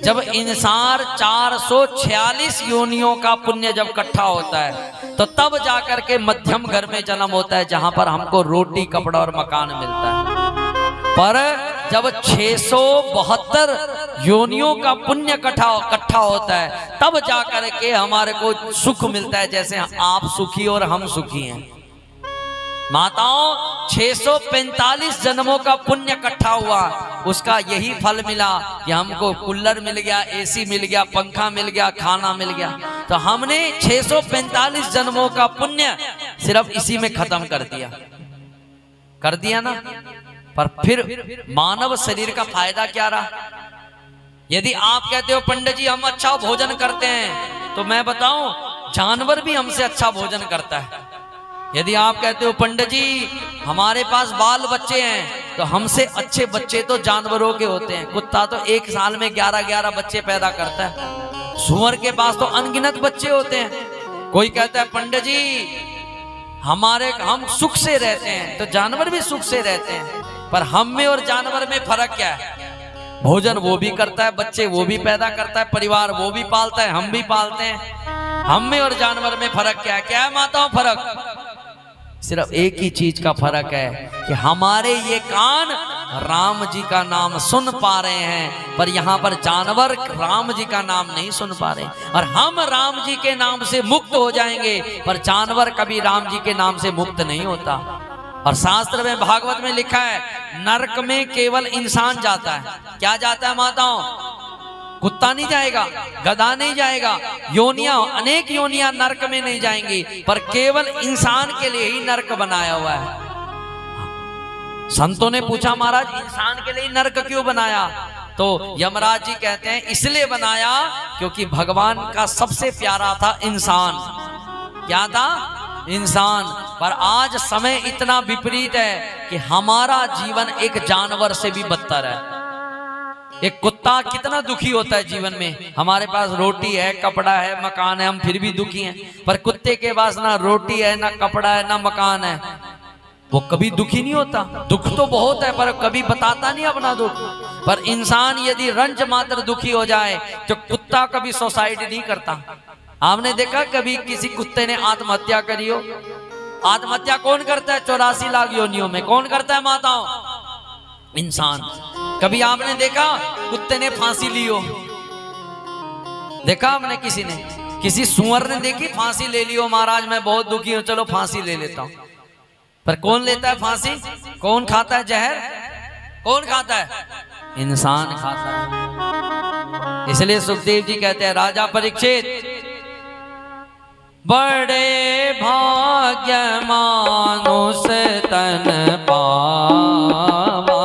जब इंसान 446 योनियों का पुण्य जब इकट्ठा होता है, तो तब जाकर के मध्यम घर में जन्म होता है, जहां पर हमको रोटी, कपड़ा और मकान मिलता है। पर जब 672 योनियों का पुण्य इकट्ठा होता है, तब जाकर के हमारे को सुख मिलता है, जैसे आप सुखी और हम सुखी हैं। माताओं 645 जन्मों का पुण्य इकट्ठा हुआ, उसका यही फल मिला कि हमको कूलर मिल गया, एसी मिल गया, पंखा मिल गया, खाना मिल गया। तो हमने 645 जन्मों का पुण्य सिर्फ इसी में खत्म कर दिया ना। पर फिर मानव शरीर का फायदा क्या रहा? यदि आप कहते हो पंडित जी हम अच्छा भोजन करते हैं, तो मैं बताऊं जानवर भी हमसे अच्छा भोजन करता है। यदि आप कहते हो पंडित जी हमारे पास बाल बच्चे हैं, तो हमसे अच्छे बच्चे तो जानवरों के होते हैं। कुत्ता तो एक साल में 11-11 बच्चे पैदा करता है, सुअर के पास तो अनगिनत बच्चे होते हैं। कोई कहता है पंडित जी हम सुख से रहते हैं, तो जानवर भी सुख से रहते हैं। पर हम में और जानवर में फर्क क्या है? भोजन वो भी करता है, बच्चे वो भी पैदा करता है, परिवार वो भी पालता है, हम भी पालते हैं। हम में और जानवर में फर्क क्या है? क्या है माताओं फर्क? सिर्फ एक ही चीज का फर्क है कि हमारे ये कान राम जी का नाम सुन पा रहे हैं, पर यहाँ पर जानवर राम जी का नाम नहीं सुन पा रहे। और हम राम जी के नाम से मुक्त हो जाएंगे, पर जानवर कभी राम जी के नाम से मुक्त नहीं होता। और शास्त्र में भागवत में लिखा है नरक में केवल इंसान जाता है। क्या जाता है माताओं? कुत्ता नहीं जाएगा, गधा नहीं जाएगा, योनियां अनेक योनियां नरक में नहीं जाएंगी, पर केवल इंसान के लिए ही नरक बनाया हुआ है। संतों ने पूछा महाराज इंसान के लिए नरक क्यों बनाया? तो यमराज जी कहते हैं इसलिए बनाया क्योंकि भगवान का सबसे प्यारा था इंसान। क्या था? इंसान। पर आज समय इतना विपरीत है कि हमारा जीवन एक जानवर से भी बदतर है। एक कुत्ता कितना दुखी होता है जीवन में। हमारे पास रोटी है, कपड़ा है, मकान है, हम फिर भी दुखी हैं। पर कुत्ते के पास ना रोटी है, ना कपड़ा है, ना मकान है, वो कभी दुखी नहीं होता। दुख तो बहुत है पर कभी बताता नहीं अपना दुख। पर इंसान यदि रंज मात्र दुखी हो जाए तो कुत्ता कभी सुसाइड नहीं करता। आपने देखा कभी किसी कुत्ते ने आत्महत्या करी हो? आत्महत्या कौन करता है? 84 लाख योनियों में कौन करता है माताओं? इंसान। कभी आपने देखा कुत्ते ने फांसी ली हो? देखा आपने किसी ने? किसी सुअर ने देखी फांसी ले ली हो? महाराज मैं बहुत दुखी हूं, चलो फांसी ले लेता हूं। पर कौन लेता है फांसी? कौन खाता है जहर? कौन खाता है? इंसान खाता है। इसलिए सुखदेव जी कहते हैं राजा परीक्षित बड़े भाग्य मानुष तन पावा,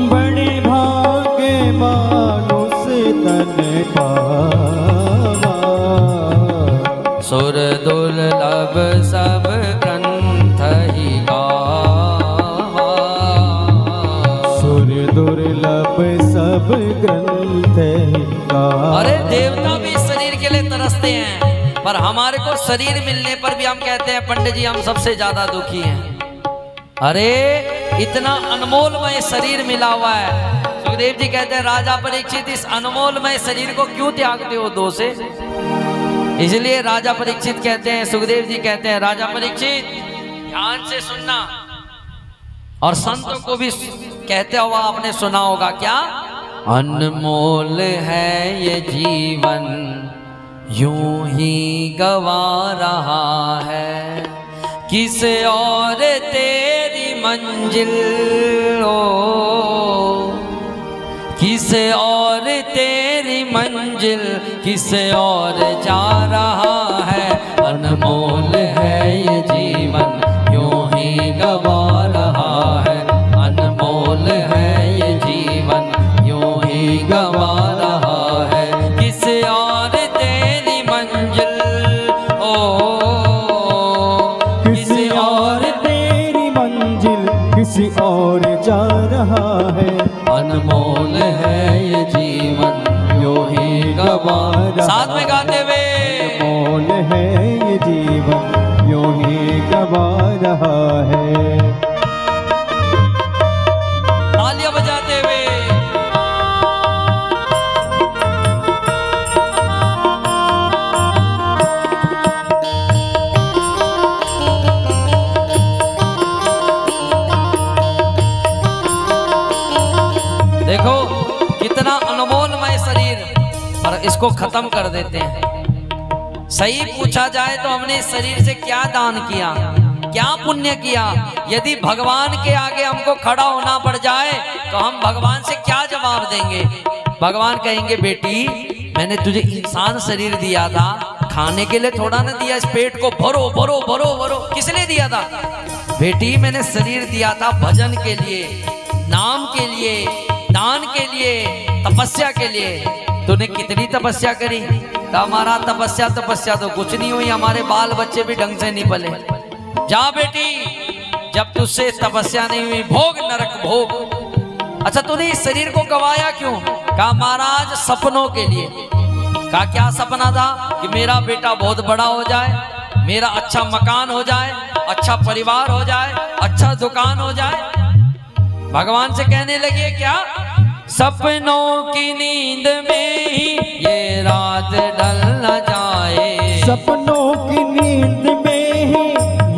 बड़े भाग्य मानुष तन पावा, सुर दुर्लभ सब ग्रंथ ही गावा, सुर दुर्लभ सब ग्रंथ ही गावा। अरे देवता भी शरीर के लिए तरसते हैं, पर हमारे को शरीर मिलने पर भी हम कहते हैं पंडित जी हम सबसे ज्यादा दुखी हैं। अरे इतना अनमोलमय शरीर मिला हुआ है। सुखदेव जी कहते हैं राजा परीक्षित इस अनमोलमय शरीर को क्यों त्यागते हो दो से? इसलिए राजा परीक्षित कहते हैं, सुखदेव जी कहते हैं राजा परीक्षित ध्यान से सुनना। और संतों को भी कहते हुआ आपने सुना होगा क्या? अनमोल है ये जीवन यूं ही गवा रहा है, किस और तेरी मंजिल हो, किस और तेरी मंजिल किस और जा रहा है। अनमोल है ये जीवन यूं ही गवा रहा है, अनमोल है ये जीवन यूं ही गवा रहा है, किस और तेरी मंजिल किसी और तेरी मंजिल किसी और जा रहा है। अनमोल है ये जीवन यूं ही गवा रहा। साथ में गाते हुए अनमोल है ये जीवन यूं ही गवा रहा है। तालियां बजाते हुए देखो कितना अनमोलमय शरीर, और इसको खत्म कर देते हैं। सही पूछा जाए तो हमने इस शरीर से क्या दान किया, क्या पुण्य किया? यदि भगवान के आगे हमको खड़ा होना पड़ जाए तो हम भगवान से क्या जवाब देंगे? भगवान कहेंगे बेटी मैंने तुझे इंसान शरीर दिया था, खाने के लिए थोड़ा ना दिया, इस पेट को भरो भरो भरो भरो, किसने दिया था? बेटी मैंने शरीर दिया था भजन के लिए, नाम के लिए, दान के लिए, तपस्या के लिए। तूने कितनी तपस्या करी? तो हमारा तपस्या तो कुछ नहीं हुई, हमारे बाल बच्चे भी ढंग से नहीं पले। जा बेटी, जब तुझसे तपस्या नहीं हुई, भोग नरक भोग। अच्छा तूने इस शरीर को गवाया क्यों? कहा महाराज सपनों के लिए। कहा क्या सपना था? कि मेरा बेटा बहुत बड़ा हो जाए, मेरा अच्छा मकान हो जाए, अच्छा परिवार हो जाए, अच्छा दुकान हो जाए। भगवान से कहने लगे क्या? सपनों की नींद में ही ये रात ढल न जाए, सपनों की नींद में ही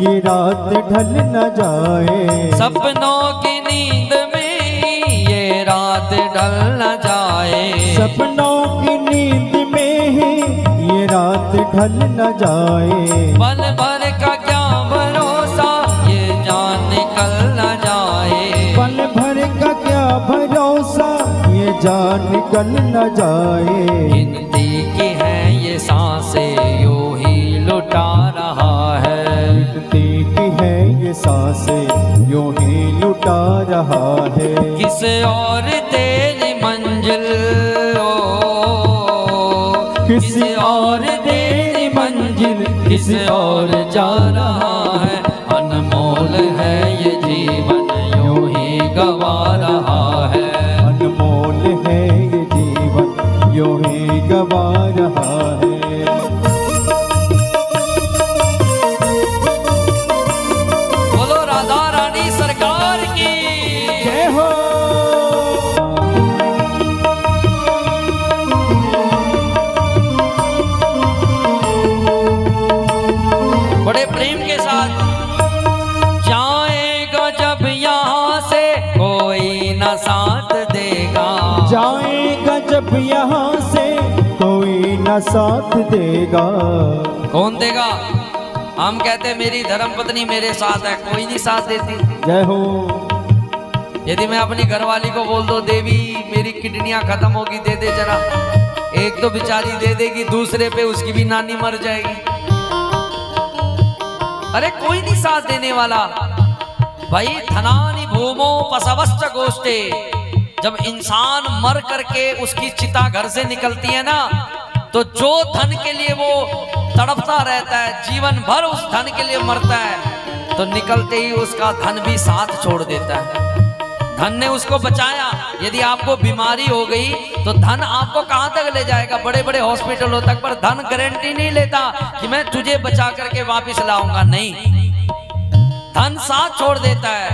ये रात ढल न जाए, सपनों की नींद में ही ये रात ढल न जाए, सपनों की नींद में ही ये रात ढल न जाए। पल भर का क्या भरोसा ये जान निकल न जाए, पल भर का क्या भरोसा ये जान निकल न जाए। गिनती की है ये सांसें यूं ही लुटा रहा है, गिनती की है ये सांसें यूं ही लुटा रहा है। किस और तेरी मंजिल किस और तेरी मंजिल किस और जा रहा है। अनमोल है ये जीवन यूं ही गवा रहा है, अनमोल है ये जीवन यूं ही गवा रहा है। बोलो राधा रानी सरकार की जय हो। बड़े प्रेम के साथ जाएगा जब यहाँ से कोई न साथ देगा, जाएगा जब यहाँ से कोई न साथ देगा। कौन देगा? हम कहते मेरी धर्मपत्नी मेरे साथ है, कोई नहीं साथ देती। जय हो। यदि मैं अपनी घरवाली को बोल दो देवी मेरी किडनियां खत्म होगी दे दे जरा, एक तो बेचारी दे देगी, दूसरे पे उसकी भी नानी मर जाएगी। अरे कोई नहीं साथ देने वाला भाई। धनानि भूमो पशवश्च गोष्ठे, जब इंसान मर करके उसकी चिता घर से निकलती है ना, तो जो धन के लिए वो तड़पता रहता है, जीवन भर उस धन के लिए मरता है, तो निकलते ही उसका धन भी साथ छोड़ देता है। धन ने उसको बचाया। यदि आपको बीमारी हो गई तो धन आपको कहां तक ले जाएगा? बड़े बड़े हॉस्पिटलों तक, पर धन गारंटी नहीं लेता कि मैं तुझे बचा करके वापस लाऊंगा। नहीं, धन साथ छोड़ देता है,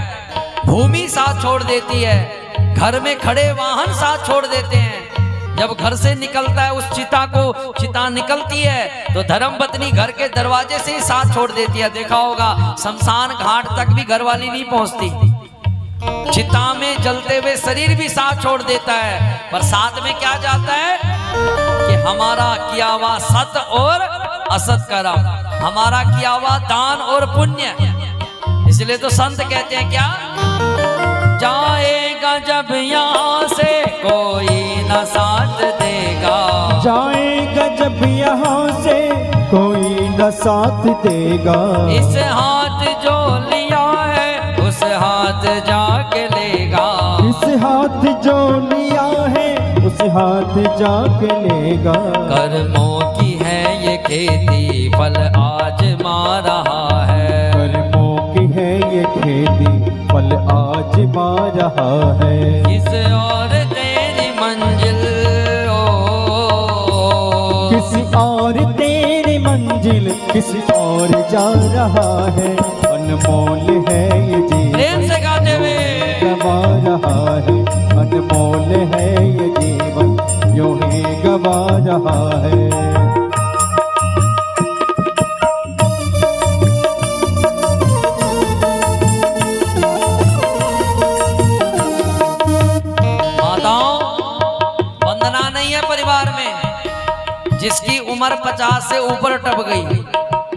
भूमि साथ छोड़ देती है, घर में खड़े वाहन साथ छोड़ देते हैं। जब घर से निकलता है, उस चिता निकलती है, तो धर्मपत्नी घर के दरवाजे से ही साथ छोड़ देती है। देखा होगा शमशान घाट तक भी घरवाली नहीं पहुंचती, चिता में जलते हुए शरीर भी साथ छोड़ देता है, पर साथ में क्या जाता है कि हमारा किया हुआ सत और असत कर्म, हमारा किया हुआ दान और पुण्य। इसलिए तो संत कहते हैं क्या? जाएगा जब यहाँ से कोई न साथ देगा, जाएगा जब यहाँ से कोई न साथ देगा। इस हाथ जो लिया है उस हाथ जाके लेगा, इस हाथ जो लिया है उस हाथ जाके लेगा। कर्मों की है ये खेती फल आजमा रहा है, कर्मों की है ये खेती फल आजमा रहा है। किस और तेरी मंजिल किसी और तेरी मंजिल किसी और जा रहा है। अनमोल है ये जीवन प्रेम से गाते हुए गवा रहा है, अनमोल है ये जीवन यूं ही गवा रहा है। माताओं, वंदना नहीं है परिवार में। जिसकी उम्र 50 से ऊपर टप गई,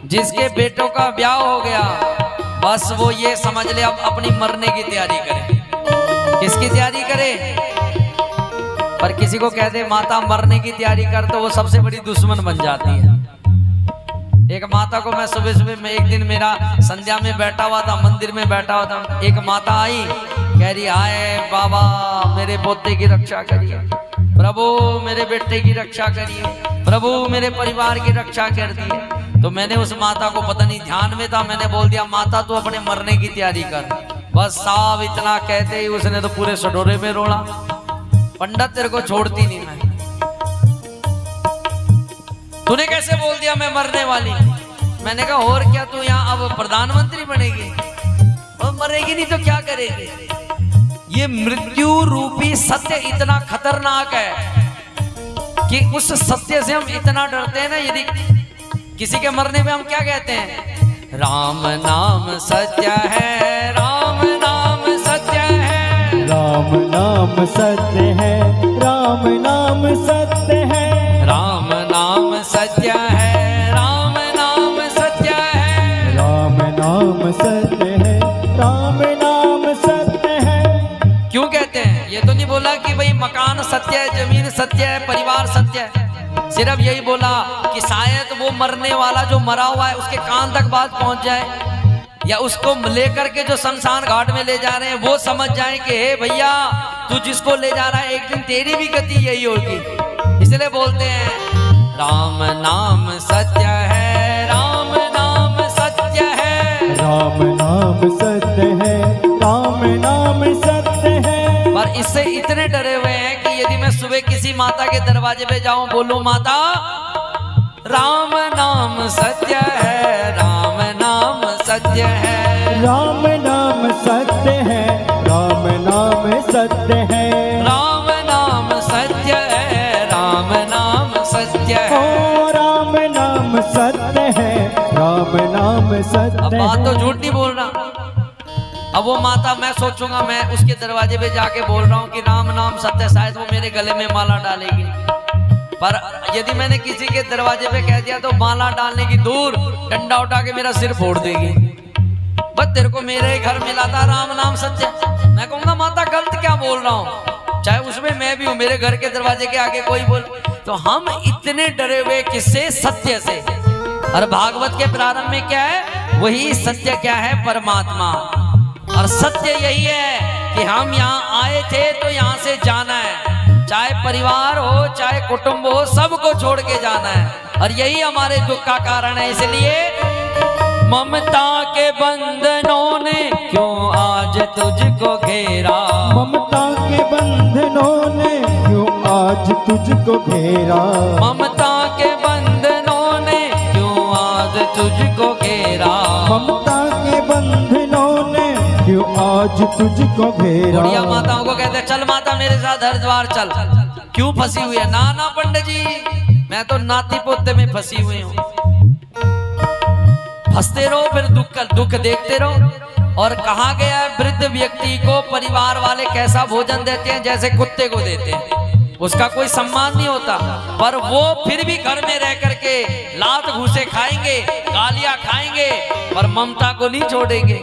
जिसके बेटों का ब्याह हो गया, बस वो ये समझ ले अब अपनी मरने की तैयारी करे। किसकी तैयारी करे? पर किसी को कह दे माता मरने की तैयारी कर तो वो सबसे बड़ी दुश्मन बन जाती है। एक माता को मैं सुबह सुबह में एक दिन मेरा संध्या में बैठा हुआ था, मंदिर में बैठा हुआ था, एक माता आई, कह रही आए बाबा मेरे पोते की रक्षा करिए, प्रभु मेरे बेटे की रक्षा करिए, प्रभु मेरे परिवार की रक्षा कर दिए। तो मैंने उस माता को, पता नहीं ध्यान में था, मैंने बोल दिया माता तू अपने मरने की तैयारी कर। बस साहब इतना कहते ही उसने तो पूरे सडोरे में रोड़ा, पंडित तेरे को छोड़ती नहीं मैं, तूने कैसे बोल दिया मैं मरने वाली। मैंने कहा और क्या तू यहाँ अब प्रधानमंत्री बनेगी और मरेगी नहीं तो क्या करेगी। ये मृत्यु रूपी सत्य इतना खतरनाक है कि उस सत्य से हम इतना डरते हैं ना। यदि किसी के मरने पे हम क्या कहते हैं, राम नाम सत्य है, राम नाम सत्य है, राम नाम सत्य है, राम नाम सत्य है, राम नाम सत्य है, राम नाम सत्य है, राम नाम सत्य है, राम नाम सत्य है। क्यों कहते हैं? ये तो नहीं बोला कि भाई मकान सत्य है, जमीन सत्य है, परिवार सत्य है। सिर्फ यही बोला कि शायद वो मरने वाला जो मरा हुआ है उसके कान तक बात पहुंच जाए, या उसको लेकर के जो शमशान घाट में ले जा रहे हैं वो समझ जाए कि हे भैया तू जिसको ले जा रहा है एक दिन तेरी भी गति यही होगी। इसलिए बोलते हैं राम नाम सत्य है, राम नाम सत्य है, राम नाम सत्य है, राम नाम सत्य है। पर इससे इतने डरे हुए हैं कि यदि मैं सुबह किसी माता के दरवाजे पे जाऊं, बोलूं माता राम नाम सत्य है, राम नाम सत्य है, राम नाम सत्य है, राम नाम सत्य है, राम नाम सत्य है, राम नाम सत्य है, ओ राम नाम सत्य है, राम नाम सत्य। अब बात तो झूठ नहीं बोल रहा। अब वो माता, मैं सोचूंगा मैं उसके दरवाजे पे जाके बोल रहा हूँ कि राम नाम सत्य, शायद वो मेरे गले में माला डालेगी। पर यदि मैंने किसी के दरवाजे पे कह दिया तो माला डालने की दूर डंडा उठा के मेरा सिर फोड़ देगी। बस तेरे को मेरे घर मिला था राम नाम सत्य, मैं कहूंगा माता गलत क्या बोल रहा हूँ, चाहे उसमें मैं भी हूँ, मेरे घर के दरवाजे के आगे कोई बोल। तो हम इतने डरे हुए किससे? सत्य से। और भागवत के प्रारंभ में क्या है? वही सत्य क्या है? परमात्मा। और सत्य यही है कि हम यहाँ आए थे तो यहाँ से जाना है, चाहे परिवार हो चाहे कुटुंब हो, सबको छोड़ के जाना है। और यही हमारे दुख का कारण है। इसलिए ममता के बंधनों ने क्यों आज तुझको घेरा, ममता के बंधनों ने क्यों आज तुझको घेरा, ममता के बंधनों ने क्यों आज तुझको घेरा, ममता के बंधनों ने क्यों आज तुझको घेरा। बुढ़िया माताओं को कहते चल माता मेरे साथ हरिद्वार चल, क्यों फंसी हुई है? ना ना पंडित जी मैं तो नाती पोते में फंसी हुई हूँ। फंसते रहो फिर दुख देखते रहो। और कहा गया है वृद्ध व्यक्ति को परिवार वाले कैसा भोजन देते हैं? जैसे कुत्ते को देते हैं, उसका कोई सम्मान नहीं होता, पर वो फिर भी घर में रह करके लात घूसे खाएंगे, गालियां खाएंगे, पर ममता को नहीं छोड़ेंगे।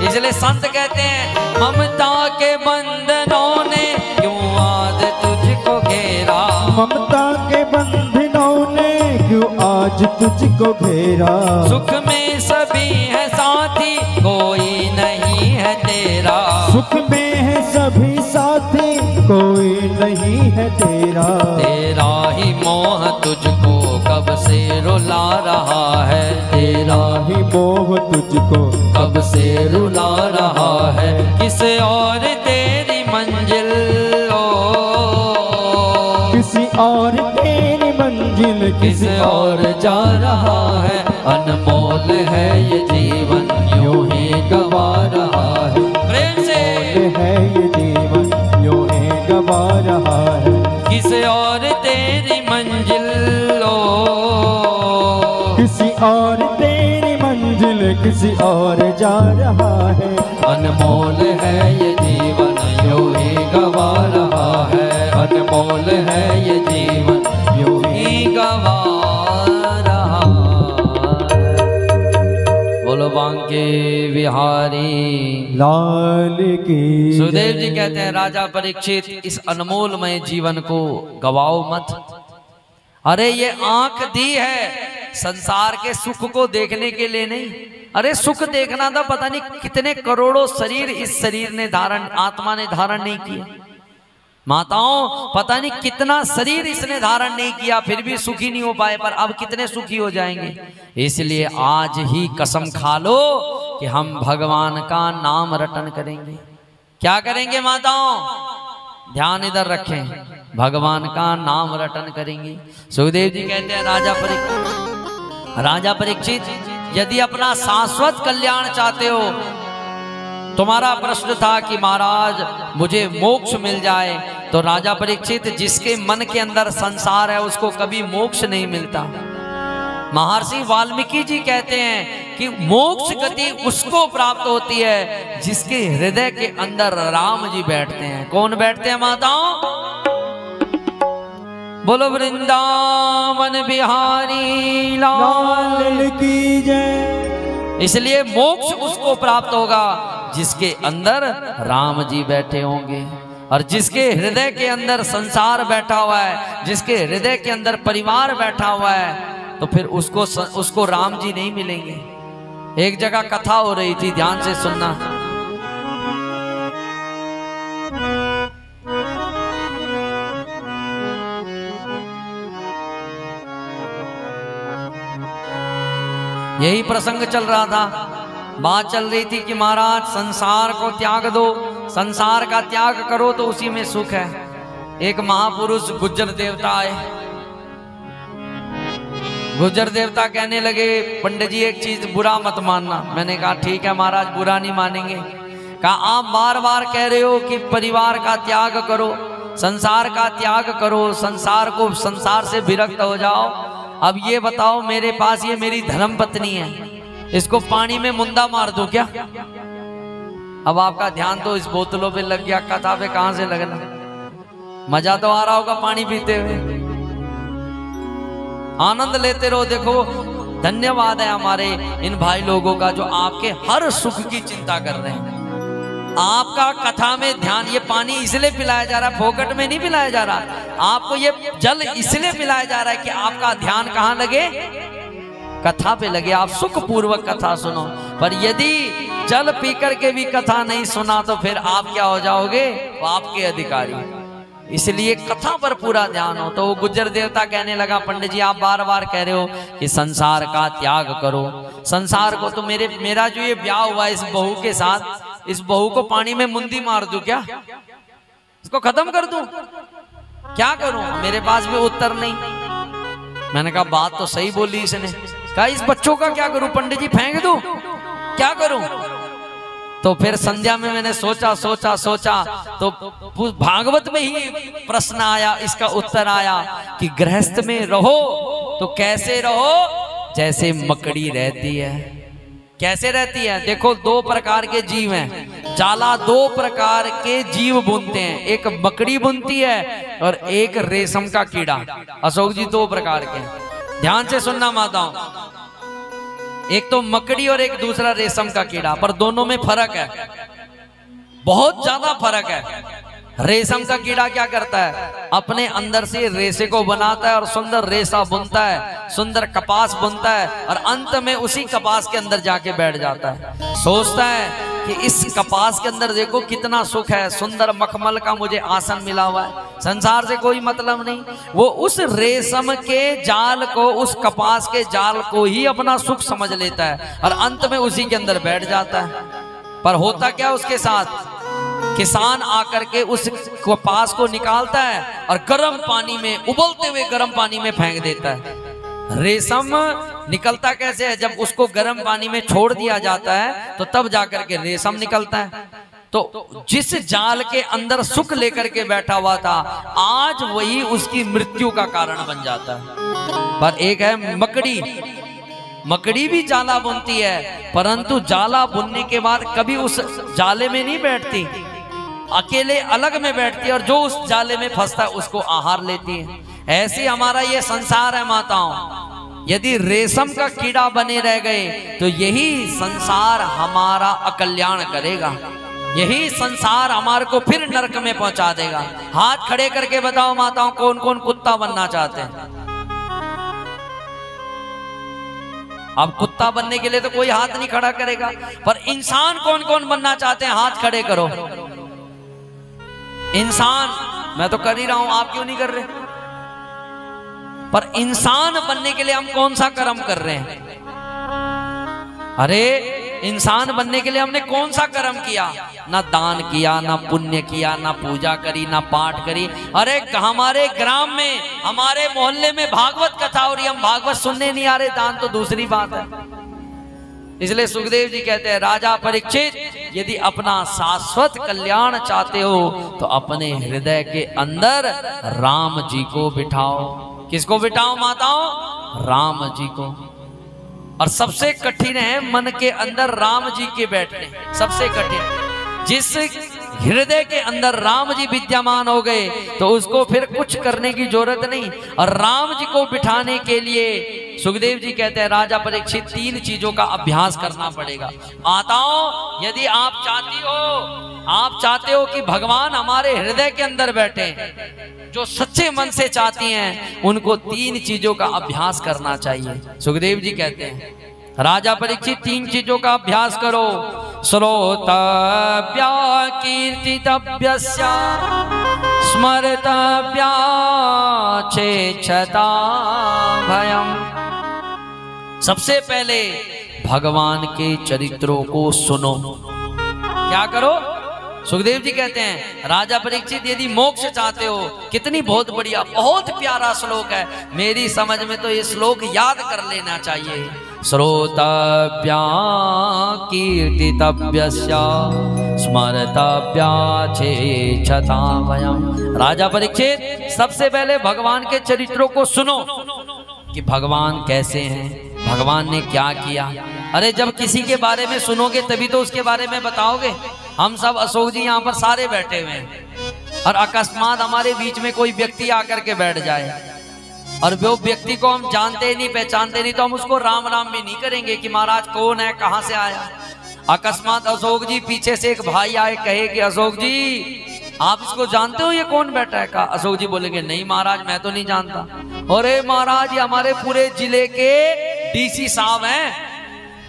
इसलिए संत कहते हैं ममता के बंधनों ने क्यों आज तुझको घेरा, ममता के बंधनों ने क्यों आज तुझको घेरा। सुख में सभी है साथी कोई नहीं है तेरा, सुख में है सभी साथी कोई नहीं है तेरा, तेरा ही मोह तुझको कब से रुला रहा है, तेरा ही मोह तुझको कब से रुला रहा है। किस और तेरी मंजिल किसी और तेरी मंजिल किस और जा रहा है, अनमोल है ये जीवन यूं ही गवा रहा है। प्रेम से है ये जीवन यूं ही गवा रहा है। किस और तेरी मंजिल किसी और तेरी मंजिल किसी और जा रहा है, अनमोल है ये जीवन यूं ही गवा रहा है, अनमोल है ये जीवन यूं ही गवा रहा है। बोलो बांके बिहारी। बिहारी लाल की। सुखदेव जी कहते हैं राजा परीक्षित, इस अनमोलमय जीवन को गवाओ मत। अरे ये आंख दी है संसार के सुख को देखने के लिए नहीं। अरे सुख देखना था, पता नहीं कितने करोड़ों शरीर इस शरीर ने धारण, आत्मा ने धारण नहीं किया। माताओं, पता नहीं कितना शरीर इसने धारण नहीं किया, फिर भी सुखी नहीं हो पाए, पर अब कितने सुखी हो जाएंगे। इसलिए आज ही कसम खा लो कि हम भगवान का नाम रटन करेंगे। क्या करेंगे माताओं? ध्यान इधर रखें, भगवान का नाम रटन करेंगे। सुखदेव जी कहते हैं राजा परीक्षित, यदि अपना शाश्वत कल्याण चाहते हो, तुम्हारा प्रश्न था कि महाराज मुझे मोक्ष मिल जाए, तो राजा परीक्षित जिसके मन के अंदर संसार है उसको कभी मोक्ष नहीं मिलता। महर्षि वाल्मीकि जी कहते हैं कि मोक्ष गति उसको प्राप्त होती है जिसके हृदय के अंदर राम जी बैठते हैं। कौन बैठते हैं माताओं? बोलो वृंदावन बिहारी लाल की जय। इसलिए मोक्ष उसको प्राप्त होगा जिसके अंदर राम जी बैठे होंगे, और जिसके हृदय के अंदर संसार बैठा हुआ है, जिसके हृदय के अंदर परिवार बैठा हुआ है, तो फिर उसको राम जी नहीं मिलेंगे। एक जगह कथा हो रही थी, ध्यान से सुनना। यही प्रसंग चल रहा था। बात चल रही थी कि महाराज संसार को त्याग दो, संसार का त्याग करो तो उसी में सुख है। एक महापुरुष गुज्जर देवता आए। गुज्जर देवता कहने लगे, पंडित जी एक चीज बुरा मत मानना। मैंने कहा ठीक है महाराज, बुरा नहीं मानेंगे। कहा आप बार बार कह रहे हो कि परिवार का त्याग करो, संसार का त्याग करो, संसार से विरक्त हो जाओ। अब ये बताओ, मेरे पास ये मेरी धर्म पत्नी है, इसको पानी में मुंदा मार दो क्या? अब आपका ध्यान तो इस बोतलों पे लग गया, कथा पे कहां से लगना। मजा तो आ रहा होगा पानी पीते हुए, आनंद लेते रहो। देखो धन्यवाद है हमारे इन भाई लोगों का जो आपके हर सुख की चिंता कर रहे हैं। आपका कथा में ध्यान, ये पानी इसलिए पिलाया जा रहा है, फोकट में नहीं पिलाया जा रहा। आपको ये जल इसलिए पिलाया जा रहा है कि आपका ध्यान कहाँ लगे? कथा पे लगे, आप सुख पूर्वक कथा सुनो। पर यदि जल पी करके भी कथा नहीं सुना तो फिर आप क्या हो जाओगे? पाप के अधिकारी। इसलिए कथा पर पूरा ध्यान हो। तो वो गुज्जर देवता कहने लगा, पंडित जी आप बार बार कह रहे हो कि संसार का त्याग करो, संसार को तो मेरा जो ये ब्याह हुआ इस बहू के साथ, इस बहू को पानी में मुंदी मार दूं क्या? इसको खत्म कर दूं? क्या करूं? मेरे पास भी उत्तर नहीं। मैंने कहा बात तो सही बोली इसने। कहा इस बच्चों का क्या करूं पंडित जी, फेंक दूं? क्या करूं? तो फिर संध्या में मैंने सोचा तो भागवत में ही प्रश्न आया, इसका उत्तर आया कि गृहस्थ में रहो तो कैसे रहो? जैसे मकड़ी रहती है। कैसे रहती है? देखो दो प्रकार के जीव हैं, जाला दो प्रकार के जीव बुनते हैं, एक मकड़ी बुनती है और एक रेशम का कीड़ा। अशोक जी दो प्रकार के, ध्यान से सुनना माताओं। एक तो मकड़ी और एक दूसरा रेशम का कीड़ा, पर दोनों में फर्क है, बहुत ज्यादा फर्क है। रेशम का कीड़ा क्या करता है? अपने अंदर से रेशे को बनाता है और सुंदर रेशा बुनता है, सुंदर कपास बुनता है, और अंत में उसी कपास के अंदर जाके बैठ जाता है। सोचता है कि इस कपास के अंदर देखो कितना सुख है, सुंदर मखमल का मुझे आसन मिला हुआ है, संसार से कोई मतलब नहीं। वो उस रेशम के जाल को, उस कपास के जाल को ही अपना सुख समझ लेता है और अंत में उसी के अंदर बैठ जाता है। पर होता क्या उसके साथ? किसान आकर के उस कपास को निकालता है और गर्म पानी में, उबलते हुए गर्म पानी में फेंक देता है। रेशम निकलता कैसे है? जब उसको गर्म पानी में छोड़ दिया जाता है तो तब जाकर के रेशम निकलता है। तो जिस जाल के अंदर सुख लेकर के बैठा हुआ था, आज वही उसकी मृत्यु का कारण बन जाता है। पर एक है मकड़ी, मकड़ी भी जाला बुनती है, परंतु जाला बुनने के बाद कभी उस जाले में नहीं बैठती, अकेले अलग में बैठती है और जो उस जाले में फंसता है उसको आहार लेती है। ऐसे हमारा ये संसार है माताओं। यदि रेशम का कीड़ा बने रह गए तो यही संसार हमारा अकल्याण करेगा, यही संसार हमारे को फिर नरक में पहुंचा देगा। हाथ खड़े करके बताओ माताओं, कौन कौन कुत्ता बनना चाहते हैं? अब कुत्ता बनने के लिए तो कोई हाथ नहीं खड़ा करेगा, पर इंसान कौन कौन बनना चाहते हैं? हाथ खड़े करो। इंसान मैं तो कर ही रहा हूं, आप क्यों नहीं कर रहे? पर इंसान बनने के लिए हम कौन सा कर्म कर रहे हैं? अरे इंसान बनने के लिए हमने कौन सा कर्म किया? ना दान किया, ना पुण्य किया, ना पूजा करी, ना पाठ करी। अरे हमारे ग्राम में, हमारे मोहल्ले में भागवत कथा हो रही, हम भागवत सुनने नहीं आ रहे, दान तो दूसरी बात है। इसलिए सुखदेव जी कहते हैं, राजा परीक्षित, यदि अपना शाश्वत कल्याण चाहते हो तो अपने हृदय के अंदर राम जी को बिठाओ। किसको बिठाओ माताओं? राम जी को। और सबसे कठिन है मन के अंदर राम जी के बैठने, सबसे कठिन। जिस हृदय के अंदर राम जी विद्यमान हो गए तो उसको फिर कुछ करने की जरूरत नहीं। और राम जी को बिठाने के लिए सुखदेव जी कहते हैं, राजा परीक्षित, 3 चीजों का अभ्यास करना पड़ेगा। माताओं, यदि आप चाहते हो कि भगवान हमारे हृदय के अंदर बैठे, जो सच्चे मन से चाहती हैं उनको 3 चीजों का अभ्यास करना चाहिए। सुखदेव जी कहते हैं, राजा परीक्षित 3 चीजों का अभ्यास करो। श्रोतव्या कीर्तितव्यस्य स्मर्तव्या चेच्छता भयम्। सबसे पहले भगवान के चरित्रों को सुनो। क्या करो? सुखदेव जी कहते हैं, राजा परीक्षित, यदि मोक्ष चाहते हो, कितनी बहुत बढ़िया, बहुत प्यारा श्लोक है, मेरी समझ में तो ये श्लोक याद कर लेना चाहिए। श्रोतव्या कीर्तितव्यस्य स्मर्तव्या चेच्छता भयम्। राजा परीक्षित, सबसे पहले भगवान के चरित्रों को सुनो कि भगवान कैसे हैं, भगवान ने क्या किया। अरे जब किसी के बारे में सुनोगे तभी तो उसके बारे में बताओगे। हम सब अशोक जी यहाँ पर सारे बैठे हुए हैं और अकस्मात हमारे बीच में कोई व्यक्ति आकर के बैठ जाए और वो व्यक्ति को हम जानते नहीं, पहचानते नहीं, तो हम उसको राम राम भी नहीं करेंगे कि महाराज कौन है, कहाँ से आया। अकस्मात अशोक जी पीछे से एक भाई आए, कहे कि अशोक जी आप इसको जानते हो, ये कौन बैठा है? कहा अशोक जी बोलेंगे, नहीं महाराज मैं तो नहीं जानता। अरे महाराज, ये हमारे पूरे जिले के डीसी साहब हैं,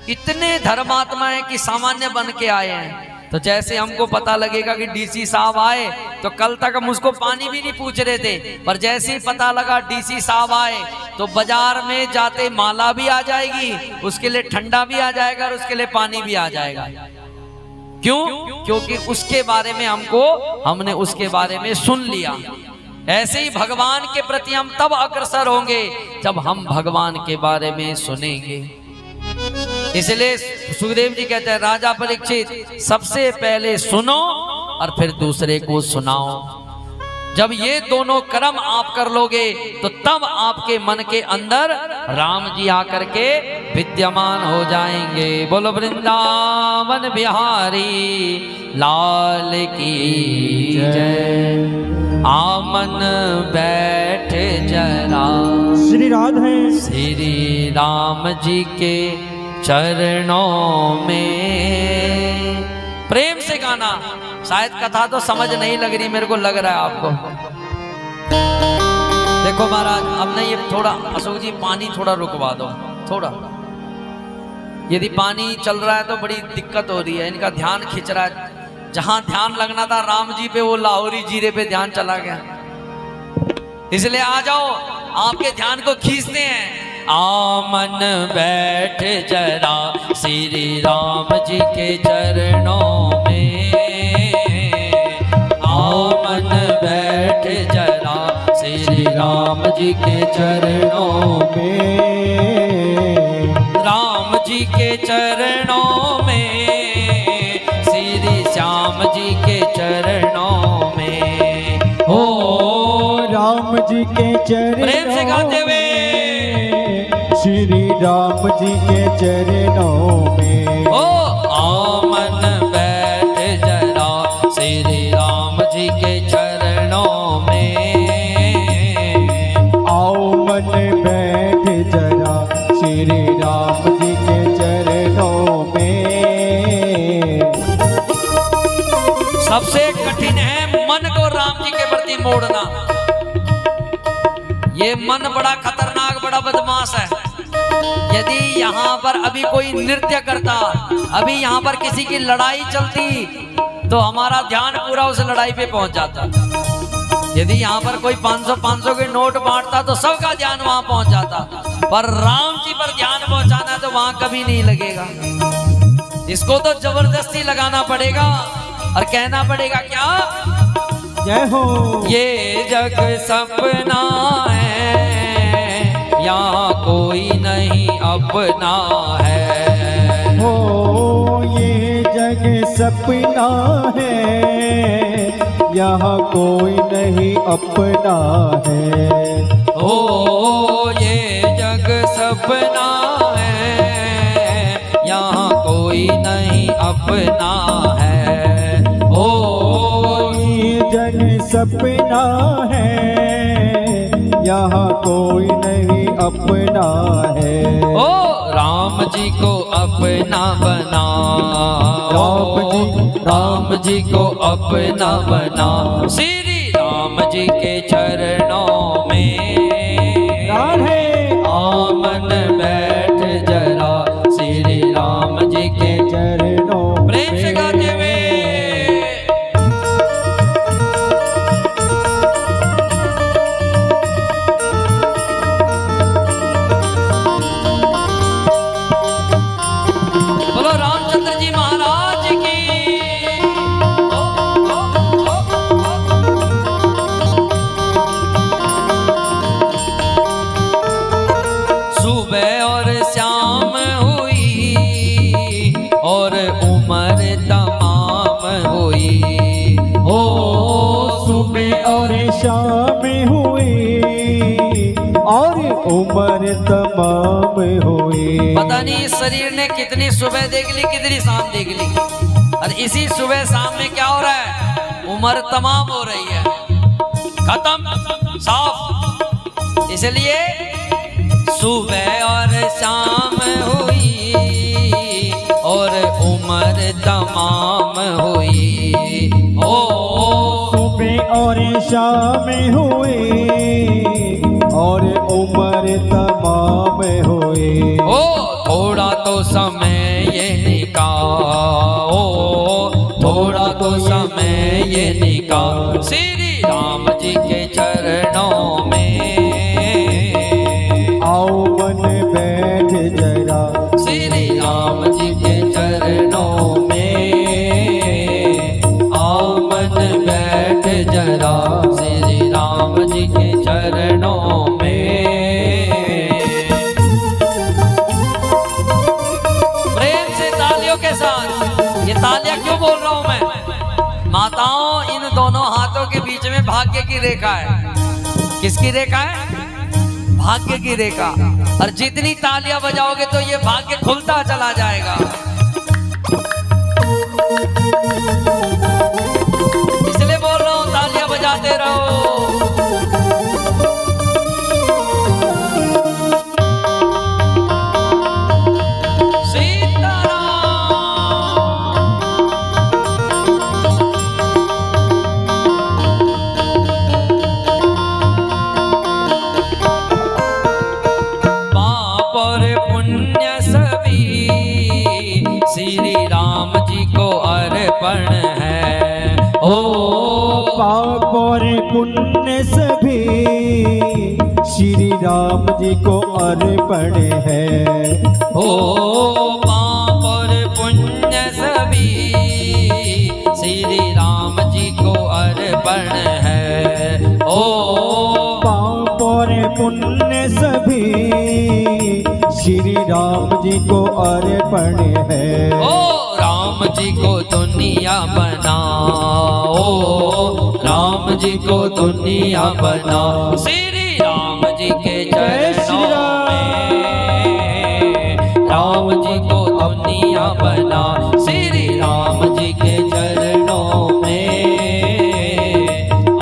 इतने धर्मात्मा है कि सामान्य बन के आए हैं। तो जैसे हमको पता लगेगा कि डीसी साहब आए, तो कल तक हम उसको पानी भी नहीं पूछ रहे थे, पर जैसे ही पता लगा डीसी साहब आए तो बाजार में जाते माला भी आ जाएगी, उसके लिए ठंडा भी आ जाएगा और उसके लिए पानी भी आ जाएगा। क्यों? क्योंकि उसके बारे में हमने उसके बारे में सुन लिया। ऐसे ही भगवान के प्रति हम तब अग्रसर होंगे जब हम भगवान के बारे में सुनेंगे। इसलिए सुखदेव जी कहते हैं, राजा परीक्षित, सबसे पहले सुनो और फिर दूसरे को सुनाओ। जब ये दोनों कर्म आप कर लोगे तो तब आपके मन के अंदर राम जी आकर के विद्यमान हो जाएंगे। बोलो वृंदावन बिहारी लाल की जय। आमन बैठ जरा श्री राधे श्री राम जी के चरणों में। प्रेम से गाना। शायद कथा तो समझ नहीं लग रही, मेरे को लग रहा है आपको। देखो महाराज, अब नहीं, ये थोड़ा अशोक जी पानी थोड़ा रुकवा दो थोड़ा। यदि पानी चल रहा है तो बड़ी दिक्कत हो रही है, इनका ध्यान खिंच रहा है। जहां ध्यान लगना था राम जी पे, वो लाहौरी जीरे पे ध्यान चला गया। इसलिए आ जाओ, आपके ध्यान को खींचते हैं। आमन बैठ जरा श्री राम जी के चरणों में। आमन बैठ जरा श्री राम जी के चरणों में। राम जी के चरणों में, श्री श्याम जी के चरणों में। हो राम जी के चरणों, प्रेम से गाते हुए, श्री राम जी के चरणों में। ओ आमन बैठ जरा श्री राम जी के चरणों में। आओ मन बैठ जरा मन को राम जी के प्रति मोड़ना, ये मन बड़ा खतरनाक, बड़ा बदमाश है। यदि यहाँ पर अभी कोई नृत्य करता, अभी यहाँ पर किसी की लड़ाई चलती, तो हमारा ध्यान पूरा उस लड़ाई पे पहुंच जाता। यदि यहाँ पर कोई 500 के नोट बांटता तो सबका ध्यान वहां पहुंच जाता, पर राम जी पर ध्यान पहुंचाना है तो वहां कभी नहीं लगेगा। इसको तो जबरदस्ती लगाना पड़ेगा और कहना पड़ेगा क्या? जय हो। ये जग सपना है, यहाँ कोई नहीं अपना है। हो ये जग सपना है, यहाँ कोई नहीं अपना है। ओ ये जग सपना है, यहाँ कोई नहीं अपना है। ओ ये जग सपना है, यहाँ कोई नहीं अपना है। ओ राम जी को अपना बना, राम जी को अपना बना, श्री राम जी के चरणों में राधे। आमन बैठ जरा, श्री राम जी के चरणों प्रेम से गाते हुए। बोलो रामचंद्र जी महाराज की। सुबह और शाम हुई और उम्र तमाम हुई। हो सुबह और शाम हुई और उम्र तमाम हुई। पता नहीं इस शरीर ने कितनी सुबह देख ली, कितनी शाम देख ली, और इसी सुबह शाम में क्या हो रहा है? उम्र तमाम हो रही है, खत्म, साफ। इसलिए सुबह और शाम हुई और उम्र तमाम हुई। ओ सुबह और शाम हुई और उम्र तमाम हुई। ओ थोड़ा तो समय ये निकालो, थोड़ा तो समय ये निकाल, श्री राम जी के चरणों में आओ मन बैठ जरा, श्री राम जी के चरणों में आओ मन बैठ जरा, श्री राम जी के चरणों में। प्रेम से तालियों के साथ। ये तालियां क्यों बोल रहा हूं मैं? माताओं, इन दोनों हाथों के बीच में भाग्य की रेखा है। किसकी रेखा है? भाग्य की रेखा। और जितनी तालियां बजाओगे तो ये भाग्य खुलता चला जाएगा। इसलिए बोल रहा हूं, तालियां बजाते रहो। श्री राम जी को अर्पण है। ओ पाप और पुण्य सभी श्री राम जी को अर्पण है। ओ पाप और पुण्य सभी श्री राम जी को अर्पण है। ओ पाप और पुण्य सभी श्री राम जी को अर्पण है। ओ राम जी को दुनिया बनाओ, राम जी को दुनिया बनाओ, श्री राम जी के चरणों में राम जी को दुनिया बना, श्री राम जी के चरणों में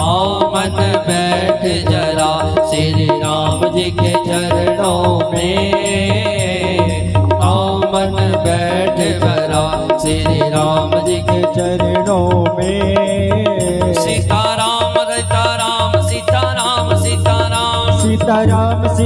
आओ मन बैठ जरा, श्री राम जी के चरणों में आओ मन बैठ जरा, श्री राम जी के चरणों में। सीता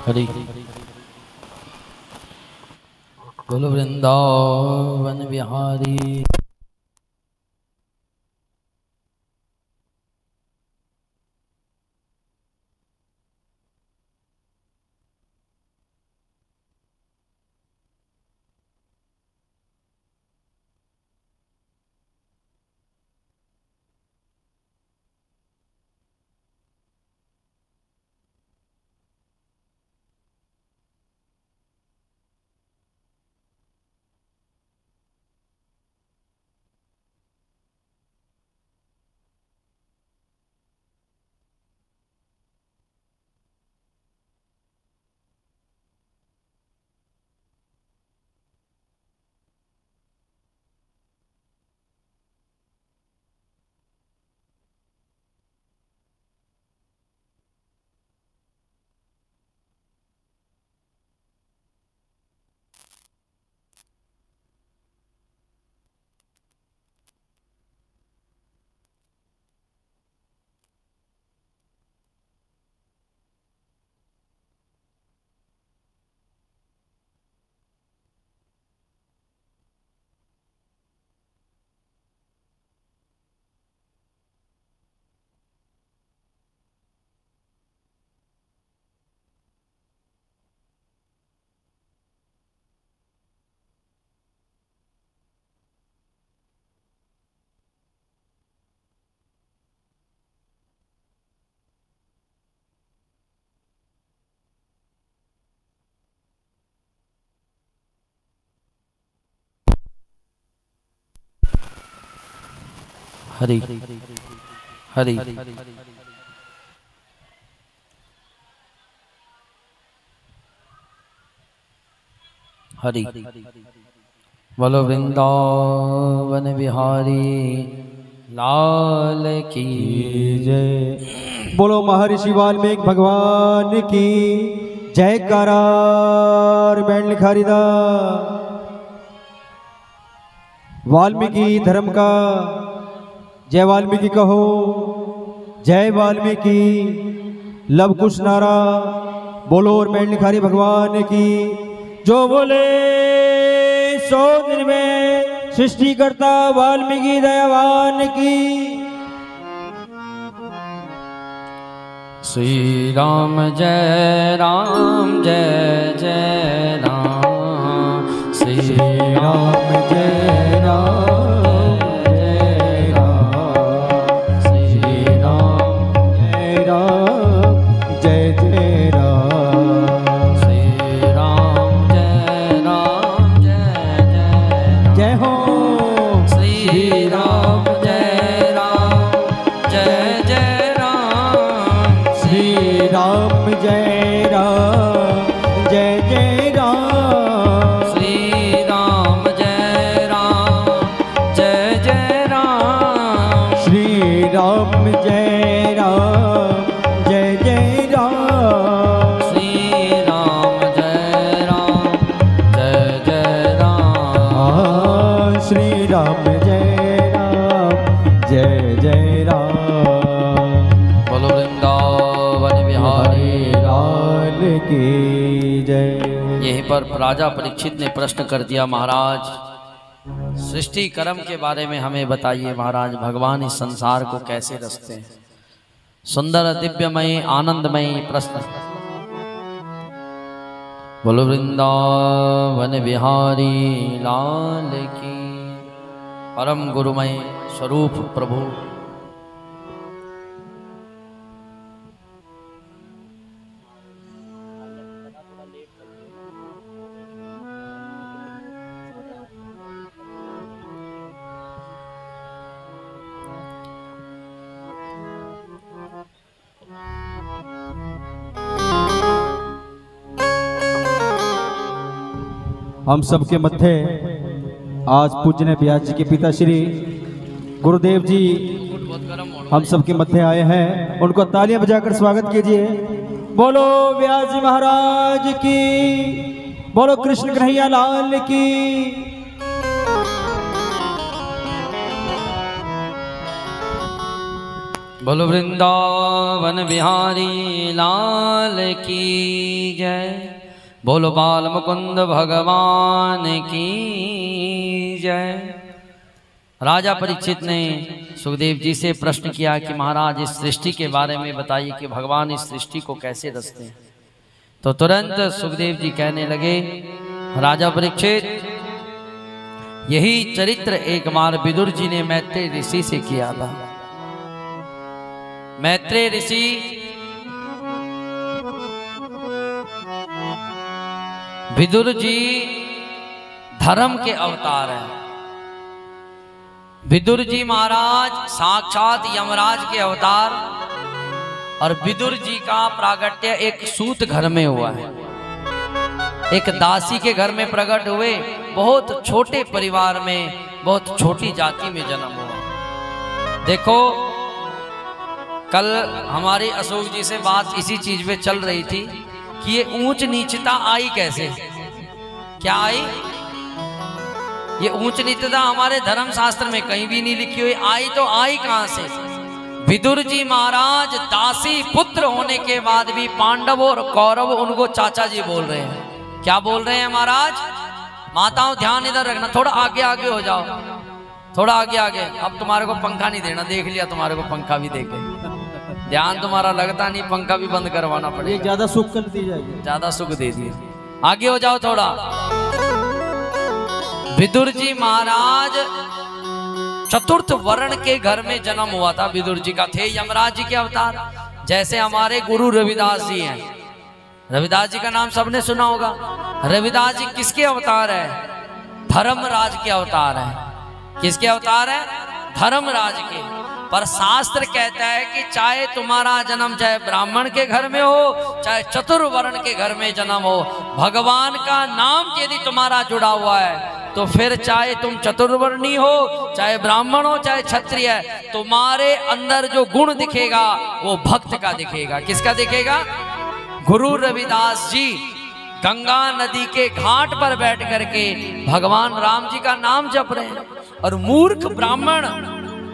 हरि बोलो वृंदावन बिहारी। हरि हरि हरि बोलो वृंदावन बिहारी लाल की जय। बोलो महर्षि वाल्मीकि भगवान की जयकारा। बैंड लिखा रिदा वाल्मीकि धर्म का जय वाल्मीकि कहो, जय वाल्मीकि लव कुश नारा बोलो। और बैंड लिखा रही भगवान की जो बोले 100 दिन में सृष्टि करता वाल्मीकि दयावान की। श्री राम जय राम जय जय राम। श्री राम जय राम जय राम। श्री राम जय राम जय जय राम। श्री राम जय राम जय जय राम। जय हो श्री राम जय राम जय जय राम। श्री राम जय राम जय जय राम। श्री राम जय राम जय जय राम। श्री राम जय राम जय जय राम। श्री राम जय राम जय जय राम। श्री राम जय राम जय जय राम। बोलो वृंदावन बिहारी लाल की जय। यहीं पर राजा परीक्षित ने प्रश्न कर दिया, महाराज सृष्टि कर्म के बारे में हमें बताइए महाराज, भगवान इस संसार को कैसे रचते हैं। सुंदर दिव्यमय आनंदमय प्रश्न। बोलो वृंदावन बिहारी लाल की। परम गुरुमय स्वरूप प्रभु हम सबके मध्य आज पूज्य व्यास जी के पिता श्री गुरुदेव जी हम सबके मध्य आए हैं, उनको तालियां बजाकर स्वागत कीजिए। बोलो व्यास जी महाराज की, बोलो कृष्ण कन्हैया लाल की। बोलो वृंदावन बिहारी लाल की जय। बोलो बाल मुकुंद भगवान की जय। राजा परीक्षित ने सुखदेव जी से प्रश्न किया कि महाराज इस सृष्टि के बारे में बताइए कि भगवान इस सृष्टि को कैसे रचते हैं। तो तुरंत सुखदेव जी कहने लगे, राजा परीक्षित, यही चरित्र एक बार विदुर जी ने मैत्रेय ऋषि से किया था। मैत्रेय ऋषि विदुर जी धर्म के अवतार हैं। विदुर जी महाराज साक्षात यमराज के अवतार, और विदुर जी का प्रागट्य एक सूत घर में हुआ है, एक दासी के घर में प्रकट हुए। बहुत छोटे परिवार में, बहुत छोटी जाति में जन्म हुआ। देखो, कल हमारे अशोक जी से बात इसी चीज पे चल रही थी कि ये ऊंच नीचता आई कैसे, क्या आई? ये ऊंच नीचता हमारे धर्म शास्त्र में कहीं भी नहीं लिखी हुई। आई तो आई कहां से? विदुर जी महाराज दासी पुत्र होने के बाद भी पांडव और कौरव उनको चाचा जी बोल रहे हैं। क्या बोल रहे हैं महाराज? माताओं ध्यान इधर रखना, थोड़ा आगे आगे हो जाओ, थोड़ा आगे आगे। अब तुम्हारे को पंखा नहीं देना, देख लिया तुम्हारे को पंखा भी देखे, ध्यान तुम्हारा लगता नहीं, पंखा भी बंद करवाना पड़ेगा। ज्यादा सुख कर दी जाएगी, ज्यादा सुख दे दिए। आगे हो जाओ थोड़ा। विदुर जी महाराज चतुर्थ वर्ण के घर में जन्म हुआ था। विदुर जी का थे यमराज जी के अवतार। जैसे हमारे गुरु रविदास जी हैं, रविदास जी का नाम सबने सुना होगा। रविदास जी किसके अवतार है? धर्मराज के अवतार है। किसके अवतार है? धर्मराज के। पर शास्त्र कहता है कि चाहे तुम्हारा जन्म चाहे ब्राह्मण के घर में हो, चाहे चतुर्वर्ण के घर में जन्म हो, भगवान का नाम यदि तुम्हारा जुड़ा हुआ है तो फिर चाहे तुम चतुर्वर्णी हो, चाहे ब्राह्मण हो, चाहे क्षत्रिय है, तुम्हारे अंदर जो गुण दिखेगा वो भक्त का दिखेगा। किसका दिखेगा? गुरु रविदास जी गंगा नदी के घाट पर बैठ करके भगवान राम जी का नाम जप रहे हैं, और मूर्ख ब्राह्मण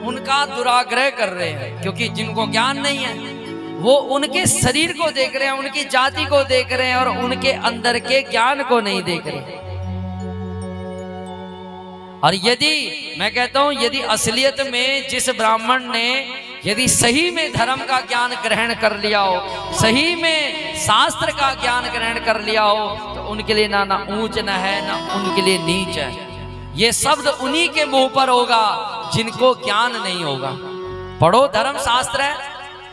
उनका दुराग्रह कर रहे हैं, क्योंकि जिनको ज्ञान नहीं है वो उनके शरीर को देख रहे हैं, उनकी जाति को देख रहे हैं, और उनके अंदर के ज्ञान को नहीं देख रहे। और यदि मैं कहता हूं, यदि असलियत में जिस ब्राह्मण ने यदि सही में धर्म का ज्ञान ग्रहण कर लिया हो, सही में शास्त्र का ज्ञान ग्रहण कर लिया हो, तो उनके लिए ना ऊंच न है ना उनके लिए नीच है। ये शब्द उन्हीं के मुंह पर होगा जिनको ज्ञान नहीं होगा। पढ़ो, धर्म शास्त्र है,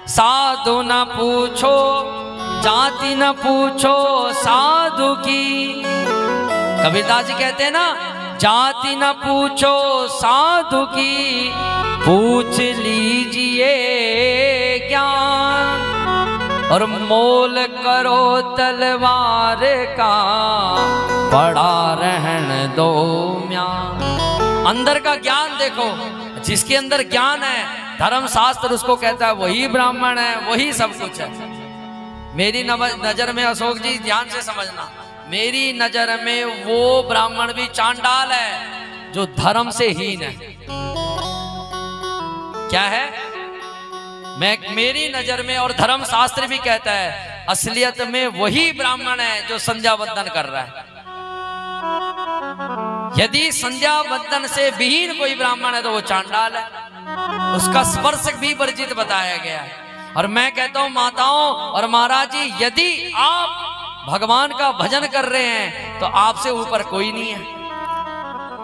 साधु न पूछो जाति न पूछो साधु की। कबीरदास जी कहते हैं ना, जाति न पूछो साधु की, पूछ लीजिए ज्ञान, और मोल करो तलवार का, पड़ा रहन दो म्यान। अंदर का ज्ञान देखो, जिसके अंदर ज्ञान है, धर्म शास्त्र उसको कहता है वही ब्राह्मण है, वही सब कुछ है। मेरी नजर में अशोक जी ध्यान से समझना, मेरी नजर में वो ब्राह्मण भी चांडाल है जो धर्म से हीन है। क्या है? मेरी नजर में, और धर्म शास्त्र भी कहता है असलियत में वही ब्राह्मण है जो संध्या वंदन कर रहा है। यदि संध्या वंदन से विहीन कोई ब्राह्मण है तो वो चांडाल है, उसका स्पर्श भी वर्जित बताया गया है। और मैं कहता हूं माताओं और महाराज जी, यदि आप भगवान का भजन कर रहे हैं तो आपसे ऊपर कोई नहीं है।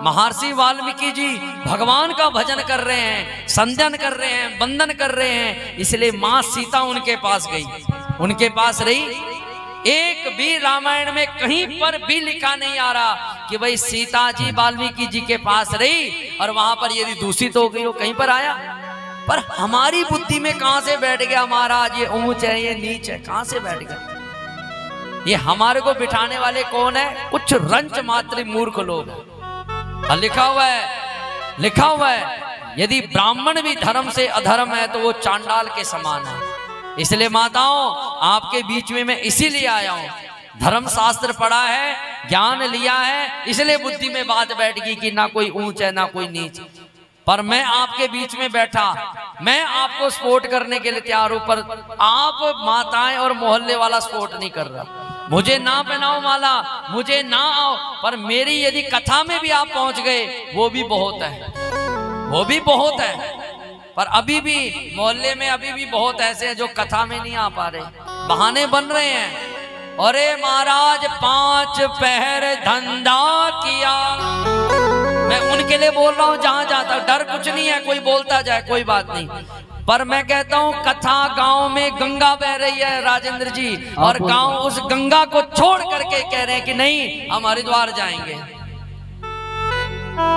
महर्षि वाल्मीकि जी भगवान का भजन कर रहे हैं, संध्यान कर रहे हैं, वंदन कर रहे हैं, इसलिए मां सीता उनके पास गई, उनके पास रही। एक भी रामायण में कहीं पर भी लिखा नहीं आ रहा कि भाई सीता जी वाल्मीकि जी के पास रही और वहां पर यदि दूषित हो गई हो, कहीं पर आया? पर हमारी बुद्धि में कहां से बैठ गया महाराज, ये ऊंच है ये नीच है, कहां से बैठ गया? ये हमारे को बिठाने वाले कौन है? कुछ रंच मात्र मूर्ख लोग। लिखा हुआ है यदि ब्राह्मण भी धर्म से अधर्म है तो वो चांडाल के समान है। इसलिए माताओं, आपके बीच में मैं इसीलिए आया हूं, धर्म शास्त्र पढ़ा है, ज्ञान लिया है, इसलिए बुद्धि में बात बैठ गई कि ना कोई ऊंच है ना कोई नीच। पर मैं आपके बीच में बैठा मैं आपको सपोर्ट करने के लिए तैयार हूं, पर आप माताएं और मोहल्ले वाला सपोर्ट नहीं कर रहा। मुझे ना पहनाओ माला, मुझे ना आओ, पर मेरी यदि कथा में भी आप पहुंच गए वो भी बहुत है, वो भी बहुत है। पर अभी भी मोहल्ले में अभी भी बहुत ऐसे हैं जो कथा में नहीं आ पा रहे, बहाने बन रहे हैं। अरे महाराज 5 पहर धंधा किया, मैं उनके लिए बोल रहा हूं जहां जाता, डर कुछ नहीं है, कोई बोलता जाए कोई बात नहीं, पर मैं कहता हूं कथा गांव में गंगा बह रही है राजेंद्र जी, और गांव उस गंगा को छोड़ करके कह रहे हैं कि नहीं हम हरिद्वार जाएंगे,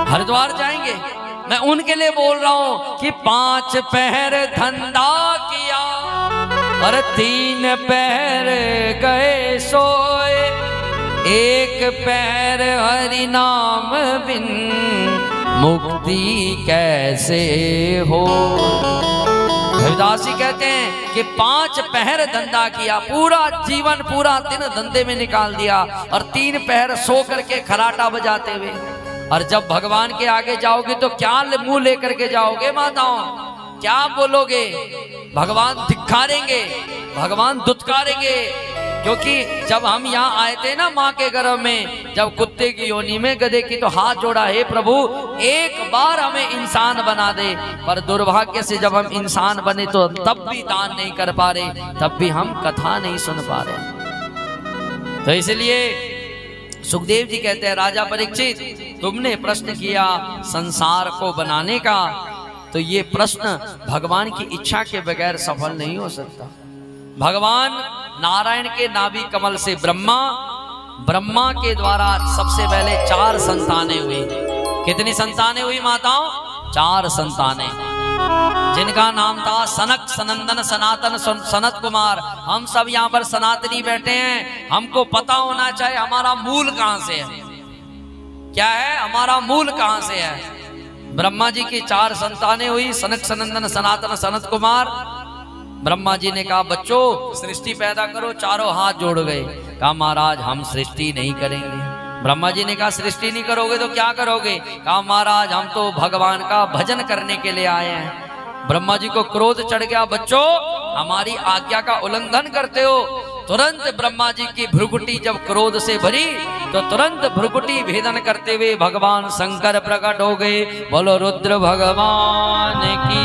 हरिद्वार जाएंगे। मैं उनके लिए बोल रहा हूं कि 5 पहर धंधा किया और 3 पहर गए सोए, 1 पहर हरि नाम बिन मुक्ति कैसे हो। हरिदास जी कहते हैं कि 5 पहर धंधा किया, पूरा जीवन पूरा दिन धंधे में निकाल दिया, और 3 पहर सो करके खराटा बजाते हुए। और जब भगवान के आगे जाओगे तो क्या मुंह लेकर के जाओगे माताओं, क्या बोलोगे? भगवान धिक्कारेंगे, भगवान दुत्कारेंगे। क्योंकि जब हम यहाँ आए थे ना माँ के गर्भ में, जब कुत्ते की योनि में गधे की, तो हाथ जोड़ा, हे प्रभु एक बार हमें इंसान बना दे। पर दुर्भाग्य से जब हम इंसान बने तो तब भी दान नहीं कर पा रहे, तब भी हम कथा नहीं सुन पा रहे। तो इसलिए सुखदेव जी कहते हैं, राजा परीक्षित तुमने प्रश्न किया संसार को बनाने का, तो ये प्रश्न भगवान की इच्छा के बगैर सफल नहीं हो सकता। भगवान नारायण के नाभि कमल से ब्रह्मा के द्वारा सबसे पहले 4 संतानें हुई। कितनी संतानें हुई माताओं? 4 संतानें, जिनका नाम था सनक, सनंदन, सनातन, सनत कुमार। हम सब यहाँ पर सनातनी बैठे हैं, हमको पता होना चाहिए हमारा मूल कहाँ से है, क्या है हमारा मूल कहाँ से है। ब्रह्मा जी की 4 संतानें हुई, सनक, सनंदन, सनातन, सनत कुमार। ब्रह्मा जी ने कहा बच्चों सृष्टि पैदा करो, चारों हाथ जोड़ गए, कहा महाराज हम सृष्टि नहीं करेंगे। ब्रह्मा जी ने कहा सृष्टि नहीं करोगे तो क्या करोगे? कहा महाराज हम तो भगवान का भजन करने के लिए आए हैं। ब्रह्मा जी को क्रोध चढ़ गया, बच्चों हमारी आज्ञा का उल्लंघन करते हो। तुरंत ब्रह्मा जी की भ्रुकुटी जब क्रोध से भरी तो तुरंत भ्रुकुटी भेदन करते हुए भगवान शंकर प्रकट हो गए। बोलो रुद्र भगवान की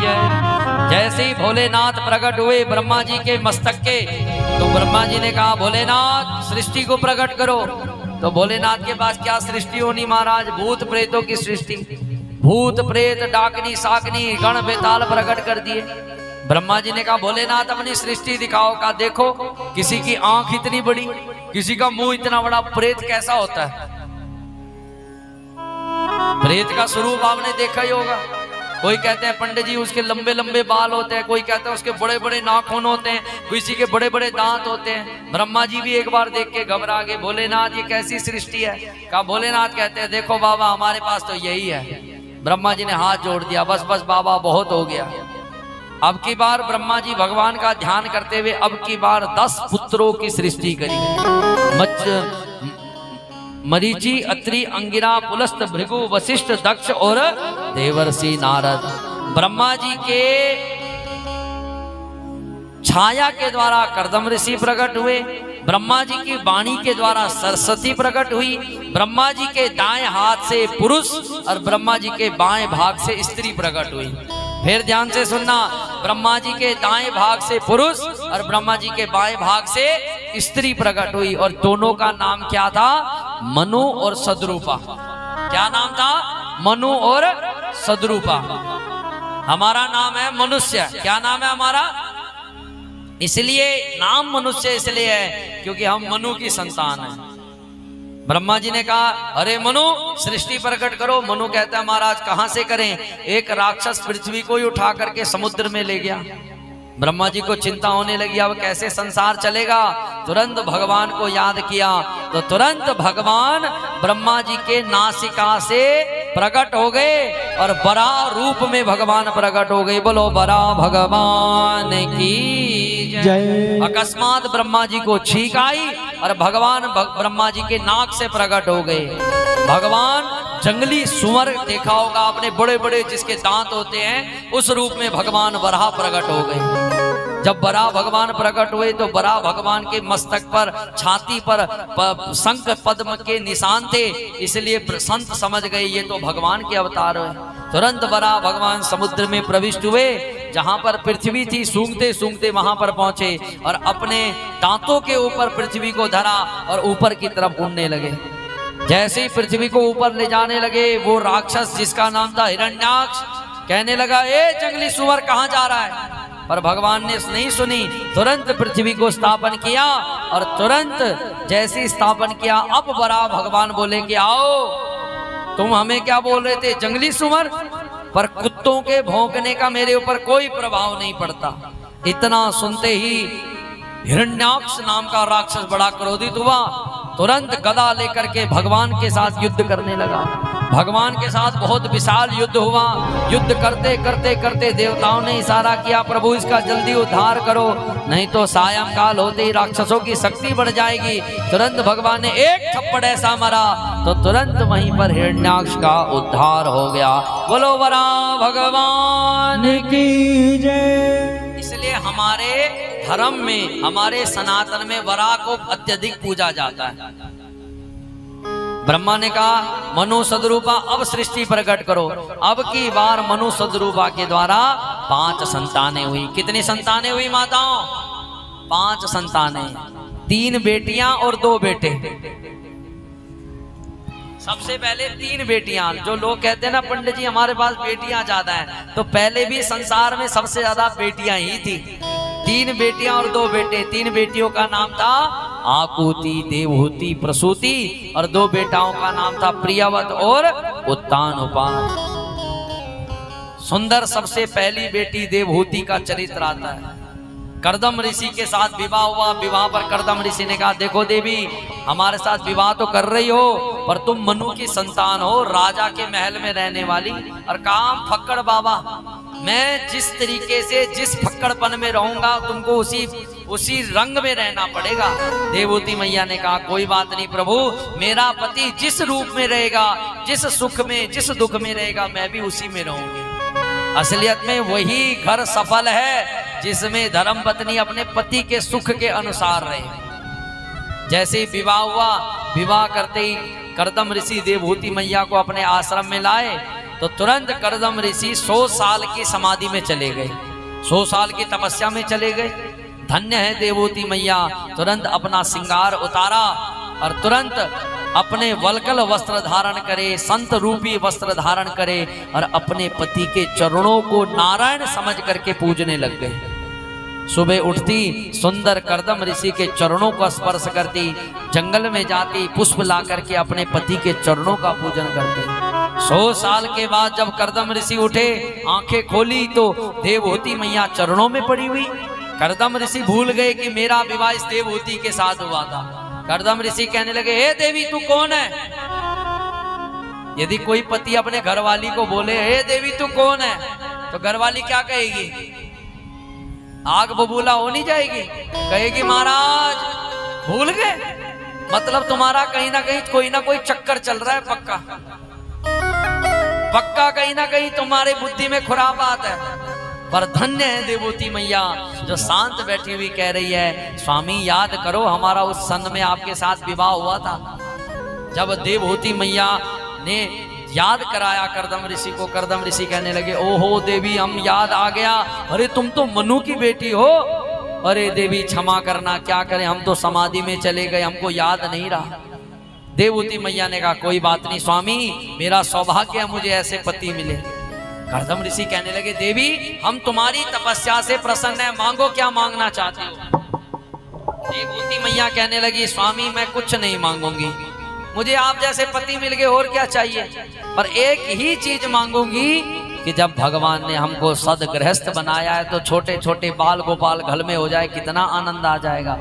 जय। जैसे ही भोलेनाथ प्रकट हुए ब्रह्मा जी के मस्तक के, तो ब्रह्मा जी ने कहा भोलेनाथ सृष्टि को प्रकट करो। तो भोलेनाथ के पास क्या सृष्टि होनी महाराज? भूत प्रेतों की सृष्टि। भूत प्रेत डाकनी साकनी गण बेताल प्रकट कर दिए। ब्रह्मा जी ने कहा भोलेनाथ अपनी सृष्टि दिखाओ। का देखो किसी की आंख इतनी बड़ी, किसी का मुंह इतना बड़ा। प्रेत कैसा होता है? प्रेत का स्वरूप आपने देखा ही होगा। कोई कहते हैं पंडित जी उसके लंबे लंबे बाल होते हैं, कोई कहते हैं उसके बड़े बड़े नाखून होते हैं, किसी के बड़े बड़े दांत होते हैं। ब्रह्मा जी भी एक बार देख के घबरा गए, भोलेनाथ ये कैसी सृष्टि है? कहा भोलेनाथ कहते हैं देखो बाबा हमारे पास तो यही है। ब्रह्मा जी ने हाथ जोड़ दिया, बस बस बाबा बहुत हो गया। अब की बार ब्रह्मा जी भगवान का ध्यान करते हुए अब की बार 10 पुत्रों की सृष्टि करी। मरीचि, अत्रि, अंगिरा, पुलस्त, भृगु, वशिष्ठ, दक्ष और देवर्षि नारद। ब्रह्मा जी के छाया के द्वारा कर्दम ऋषि प्रकट हुए। ब्रह्मा जी की वाणी के द्वारा सरस्वती प्रकट हुई। ब्रह्मा जी के दाएं हाथ से पुरुष और ब्रह्मा जी के बाएं भाग से स्त्री प्रकट हुई। फिर ध्यान से सुनना, ब्रह्मा जी के दाएं भाग से पुरुष और ब्रह्मा जी के बाएं भाग से स्त्री प्रकट हुई। और दोनों का नाम क्या था? मनु और सदरूपा। क्या नाम था? मनु और सदरूपा। हमारा नाम है मनुष्य। क्या नाम है हमारा? इसलिए नाम मनुष्य इसलिए है क्योंकि हम मनु की संतान हैं। ब्रह्मा जी ने कहा अरे मनु सृष्टि प्रकट करो। मनु कहता है महाराज कहां से करें? एक राक्षस पृथ्वी को ही उठा करके समुद्र में ले गया। ब्रह्मा जी को चिंता होने लगी, अब कैसे संसार चलेगा। तुरंत भगवान को याद किया तो तुरंत भगवान ब्रह्मा जी के नासिका से प्रकट हो गए और बड़ा रूप में भगवान प्रकट हो गए। बोलो बड़ा भगवान की जय। अकस्मात ब्रह्मा जी को छींक आई और भगवान ब्रह्मा जी के नाक से प्रकट हो गए। भगवान जंगली सुअर देखा होगा आपने, बड़े बड़े जिसके दांत होते हैं, उस रूप में भगवान वराह प्रकट हो गए। जब वराह भगवान प्रकट हुए तो वराह भगवान के मस्तक पर, छाती पर शंख पद्म के निशान थे, इसलिए संत समझ गए ये तो भगवान के अवतार है। तुरंत वराह भगवान समुद्र में प्रविष्ट हुए, जहां पर पृथ्वी थी, सूंघते सूंघते वहां पर पहुंचे और अपने दांतों के ऊपर पृथ्वी को धरा और ऊपर की तरफ उड़ने लगे। जैसे ही पृथ्वी को ऊपर ले जाने लगे, वो राक्षस जिसका नाम था हिरण्याक्ष कहने लगा, ए जंगली सुअर कहां जा रहा है? पर भगवान ने नहीं सुनी, तुरंत पृथ्वी को स्थापन किया और तुरंत जैसे स्थापन किया, अब वराह भगवान बोले कि आओ, तुम हमें क्या बोल रहे थे जंगली सुअर, पर कुत्तों के भौंकने का मेरे ऊपर कोई प्रभाव नहीं पड़ता। इतना सुनते ही हिरण्याक्ष नाम का राक्षस बड़ा क्रोधित हुआ, तुरंत गदा लेकर के भगवान के साथ युद्ध करने लगा। भगवान के साथ बहुत विशाल युद्ध हुआ। युद्ध करते करते करते देवताओं ने इशारा किया, प्रभु इसका जल्दी उद्धार करो, नहीं तो सायंकाल होते ही राक्षसों की शक्ति बढ़ जाएगी। तुरंत भगवान ने एक थप्पड़ ऐसा मारा तो तुरंत वहीं पर हिरण्याक्ष का उद्धार हो गया। बोलो वराह भगवान की जय। इसलिए हमारे धर्म में, हमारे सनातन में वराह को अत्यधिक पूजा जाता है। ब्रह्मा ने कहा मनु सदरूपा अब सृष्टि प्रकट करो। अब की बार मनु सदरूपा के द्वारा 5 संतानें हुई। कितनी संतानें हुई माताओं? 5 संतानें, 3 बेटियां और 2 बेटे। सबसे पहले 3 बेटियां। जो लोग कहते हैं ना पंडित जी हमारे पास बेटियां ज्यादा हैं, तो पहले भी संसार में सबसे ज्यादा बेटियां ही थी। 3 बेटियां और 2 बेटे। 3 बेटियों का नाम था आकुति, देवहूति, प्रसूति, और 2 बेटाओं का नाम था प्रियवत और उत्तानोपान। सुंदर सबसे पहली बेटी देवहूति का चरित्र आता है। कर्दम ऋषि के साथ विवाह हुआ। विवाह पर कर्दम ऋषि ने कहा, देखो देवी हमारे साथ विवाह तो कर रही हो, पर तुम मनु की संतान हो, राजा के महल में रहने वाली, और काम फक्कड़ बाबा, मैं जिस तरीके से, जिस फक्कड़पन में रहूंगा तुमको उसी रंग में रहना पड़ेगा। देवहूति मैया ने कहा कोई बात नहीं प्रभु, मेरा पति जिस रूप में रहेगा, जिस सुख में, जिस दुख में रहेगा, मैं भी उसी में रहूंगी। असलियत में वही घर सफल है जिसमें धर्म पत्नी अपने पति के सुख के अनुसार रहे। जैसे ही विवाह हुआ, विवाह करते ही कर्दम ऋषि देवहूति मैया को अपने आश्रम में लाए, तो तुरंत कर्दम ऋषि 100 साल की समाधि में चले गए, 100 साल की तपस्या में चले गए। धन्य है देवहूति मैया। तुरंत अपना श्रृंगार उतारा और तुरंत अपने वल्कल वस्त्र धारण करे, संत रूपी वस्त्र धारण करे, और अपने पति के चरणों को नारायण समझ करके पूजने लग गए। सुबह उठती, सुंदर कर्दम ऋषि के चरणों का स्पर्श करती, जंगल में जाती, पुष्प ला करके अपने पति के चरणों का पूजन करती। 100 साल के बाद जब कर्दम ऋषि उठे, आंखें खोली तो देवहूति मैया चरणों में पड़ी हुई। कर्दम ऋषि भूल गए कि मेरा विवाह इस देवहूति के साथ हुआ था। कर्दम ऋषि कहने लगे, हे देवी तू कौन है? यदि कोई पति अपने घरवाली को बोले हे देवी तू कौन है, तो घरवाली क्या कहेगी? आग बबूला हो नहीं जाएगी? कहेगी महाराज भूल गए, मतलब तुम्हारा कहीं ना कोई चक्कर चल रहा है, पक्का कहीं ना कहीं तुम्हारे बुद्धि में खुरापात है। पर धन्य है देवहूति मैया जो शांत बैठी हुई कह रही है, स्वामी याद करो हमारा उस सन में आपके साथ विवाह हुआ था। जब देवहूति मैया ने याद कराया कर्दम ऋषि को, कर्दम ऋषि कहने लगे, ओहो देवी हम याद आ गया, अरे तुम तो मनु की बेटी हो। अरे देवी क्षमा करना, क्या करें, हम तो समाधि में चले गए, हमको याद नहीं रहा। देवहूति मैया ने कहा कोई बात नहीं स्वामी, मेरा सौभाग्य है मुझे ऐसे पति मिले। कर्दम ऋषि कहने लगे, देवी हम तुम्हारी तपस्या से प्रसन्न है, मांगो क्या मांगना चाहते हो। देवहूति मैया कहने लगी, स्वामी मैं कुछ नहीं मांगूंगी, मुझे आप जैसे पति मिल गए, और क्या चाहिए। पर एक ही चीज मांगूंगी कि जब भगवान ने हमको सदगृहस्थ बनाया है तो छोटे छोटे बाल गोपाल घर में हो जाए, कितना आनंद आ जाएगा।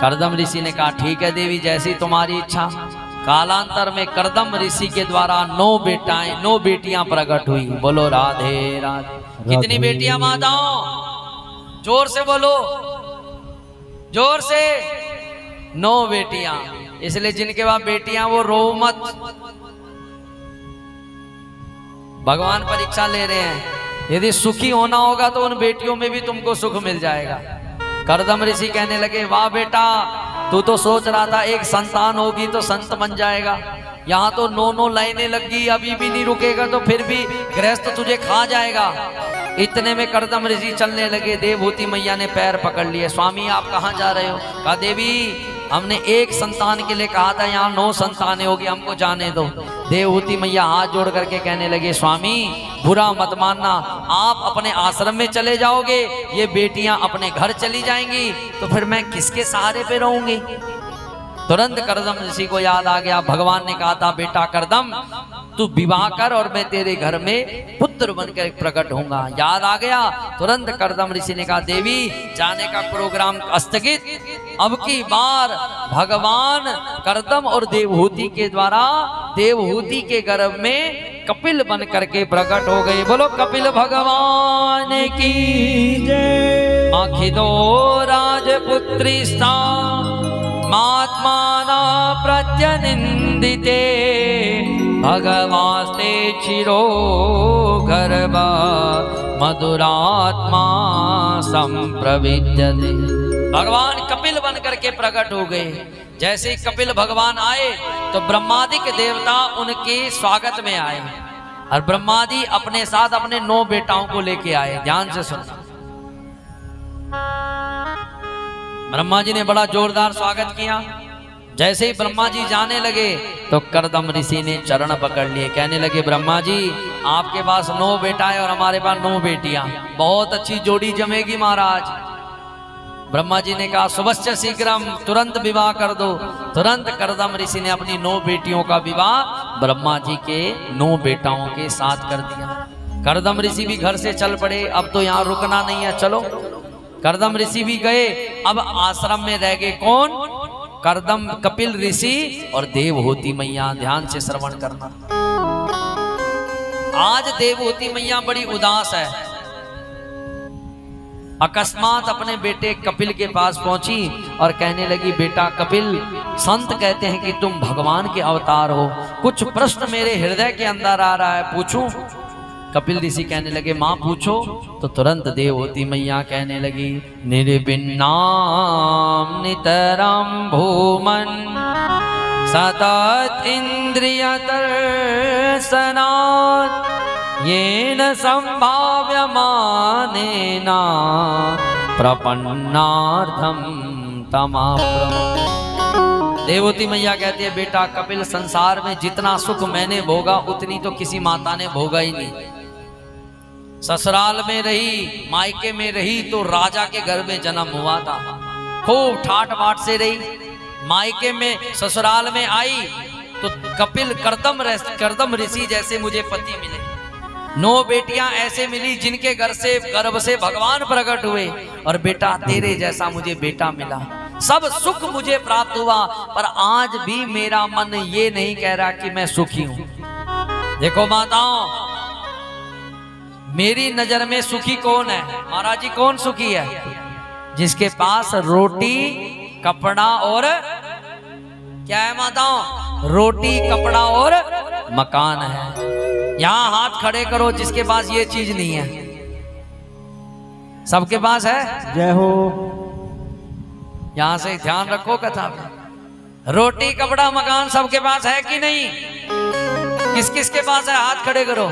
कर्दम ऋषि ने कहा ठीक है देवी जैसी तुम्हारी इच्छा। कालांतर में कर्दम ऋषि के द्वारा 9 बेटियां प्रकट हुई। बोलो राधे राधे। कितनी बेटियां माताओं? जोर से बोलो, जोर से। 9 बेटियां। इसलिए जिनके पास बेटियां वो रो मत, भगवान परीक्षा ले रहे हैं, यदि सुखी होना होगा तो उन बेटियों में भी तुमको सुख मिल जाएगा। करदम ऋषि कहने लगे, वाह बेटा, तू तो सोच रहा था एक संतान होगी तो संत बन जाएगा, यहाँ तो 9 लाइनें लग गई, अभी भी नहीं रुकेगा तो फिर भी गृहस्थ तुझे खा जाएगा। इतने में करदम ऋषि चलने लगे। देवहूति मैया ने पैर पकड़ लिए, स्वामी आप कहाँ जा रहे हो? कहा देवी हमने एक संतान के लिए कहा था, यहाँ 9 संतानें होगी, हमको जाने दो। देवहूति मैया हाथ जोड़ करके कहने लगे, स्वामी बुरा मत मानना, आप अपने आश्रम में चले जाओगे, ये बेटियां अपने घर चली जाएंगी, तो फिर मैं किसके सहारे पे रहूंगी? तुरंत करदम ऋषि को याद आ गया, भगवान ने कहा था बेटा करदम तू विवाह कर और मैं तेरे घर में पुत्र बनकर प्रकट होऊंगा। याद आ गया, तुरंत करदम ऋषि ने कहा देवी जाने का प्रोग्राम स्थगित, अब की बार भगवान करदम और देवहूति के द्वारा देवहूति के गर्भ में कपिल बन करके प्रकट हो गए। बोलो कपिल भगवान की जय। आखिदो राजपुत्री सा महात्माना प्रत्यनिंदिते भगवास्ते चिरो गर्भा मधुरात्मा संप्रविद्यते। भगवान कपिल बन करके प्रकट हो गए। जैसे ही कपिल भगवान आए तो ब्रह्मादि के देवता उनके स्वागत में आए और ब्रह्मादि अपने साथ अपने 9 बेटाओं को लेके आए। ध्यान से सुनना, ब्रह्मा जी ने बड़ा जोरदार स्वागत किया। जैसे ही ब्रह्मा जी जाने लगे तो करदम ऋषि ने चरण पकड़ लिए, कहने लगे ब्रह्मा जी आपके पास 9 बेटा है और हमारे पास 9 बेटियां, बहुत अच्छी जोड़ी जमेगी महाराज। ब्रह्मा जी ने कहा सुबश्च शीघ्रम, तुरंत विवाह कर दो। तुरंत करदम ऋषि ने अपनी 9 बेटियों का विवाह ब्रह्मा जी के 9 बेटाओं के साथ कर दिया। करदम ऋषि भी घर से चल पड़े, अब तो यहाँ रुकना नहीं है, चलो। करदम ऋषि भी गए। अब आश्रम में रह गए कौन? करदम कपिल ऋषि और देवहूति मैया। ध्यान से श्रवण करना। आज देवहूति मैया बड़ी उदास है। अकस्मात अपने बेटे कपिल के पास पहुंची और कहने लगी बेटा कपिल, संत कहते हैं कि तुम भगवान के अवतार हो, कुछ प्रश्न मेरे हृदय के अंदर आ रहा है, पूछूं? कपिल ऋषि कहने लगे मां पूछो। तो तुरंत देवहूति मैया कहने लगी निर्भिन्नाम नितरम भूमन सतत इंद्रिय दर्शनात् येन संभाव्यमानेन प्रपन्नार्थम तमाप्रम। देवहूति मैया कहती है बेटा कपिल, संसार में जितना सुख मैंने भोगा उतनी तो किसी माता ने भोगा ही नहीं। ससुराल में रही, मायके में रही तो राजा के घर में जन्म हुआ था, खूब ठाट बाट से रही। मायके में ससुराल में आई तो कपिल करदम ऋषि जैसे मुझे पति मिले। 9 बेटियां ऐसे मिली जिनके घर से गर्भ से भगवान प्रकट हुए, और बेटा तेरे जैसा मुझे बेटा मिला। सब सुख मुझे प्राप्त हुआ, पर आज भी मेरा मन ये नहीं कह रहा कि मैं सुखी हूं। देखो माताओं, मेरी नजर में सुखी कौन है? महाराज जी कौन सुखी है? जिसके पास रोटी कपड़ा और क्या है माताओं? रोटी कपड़ा और मकान है। यहां हाथ खड़े करो जिसके पास ये चीज नहीं है। सबके पास है? जय हो। यहां से ध्यान रखो कथा में। रोटी कपड़ा मकान सबके पास है कि नहीं? किस किस के पास है? हाथ खड़े करो।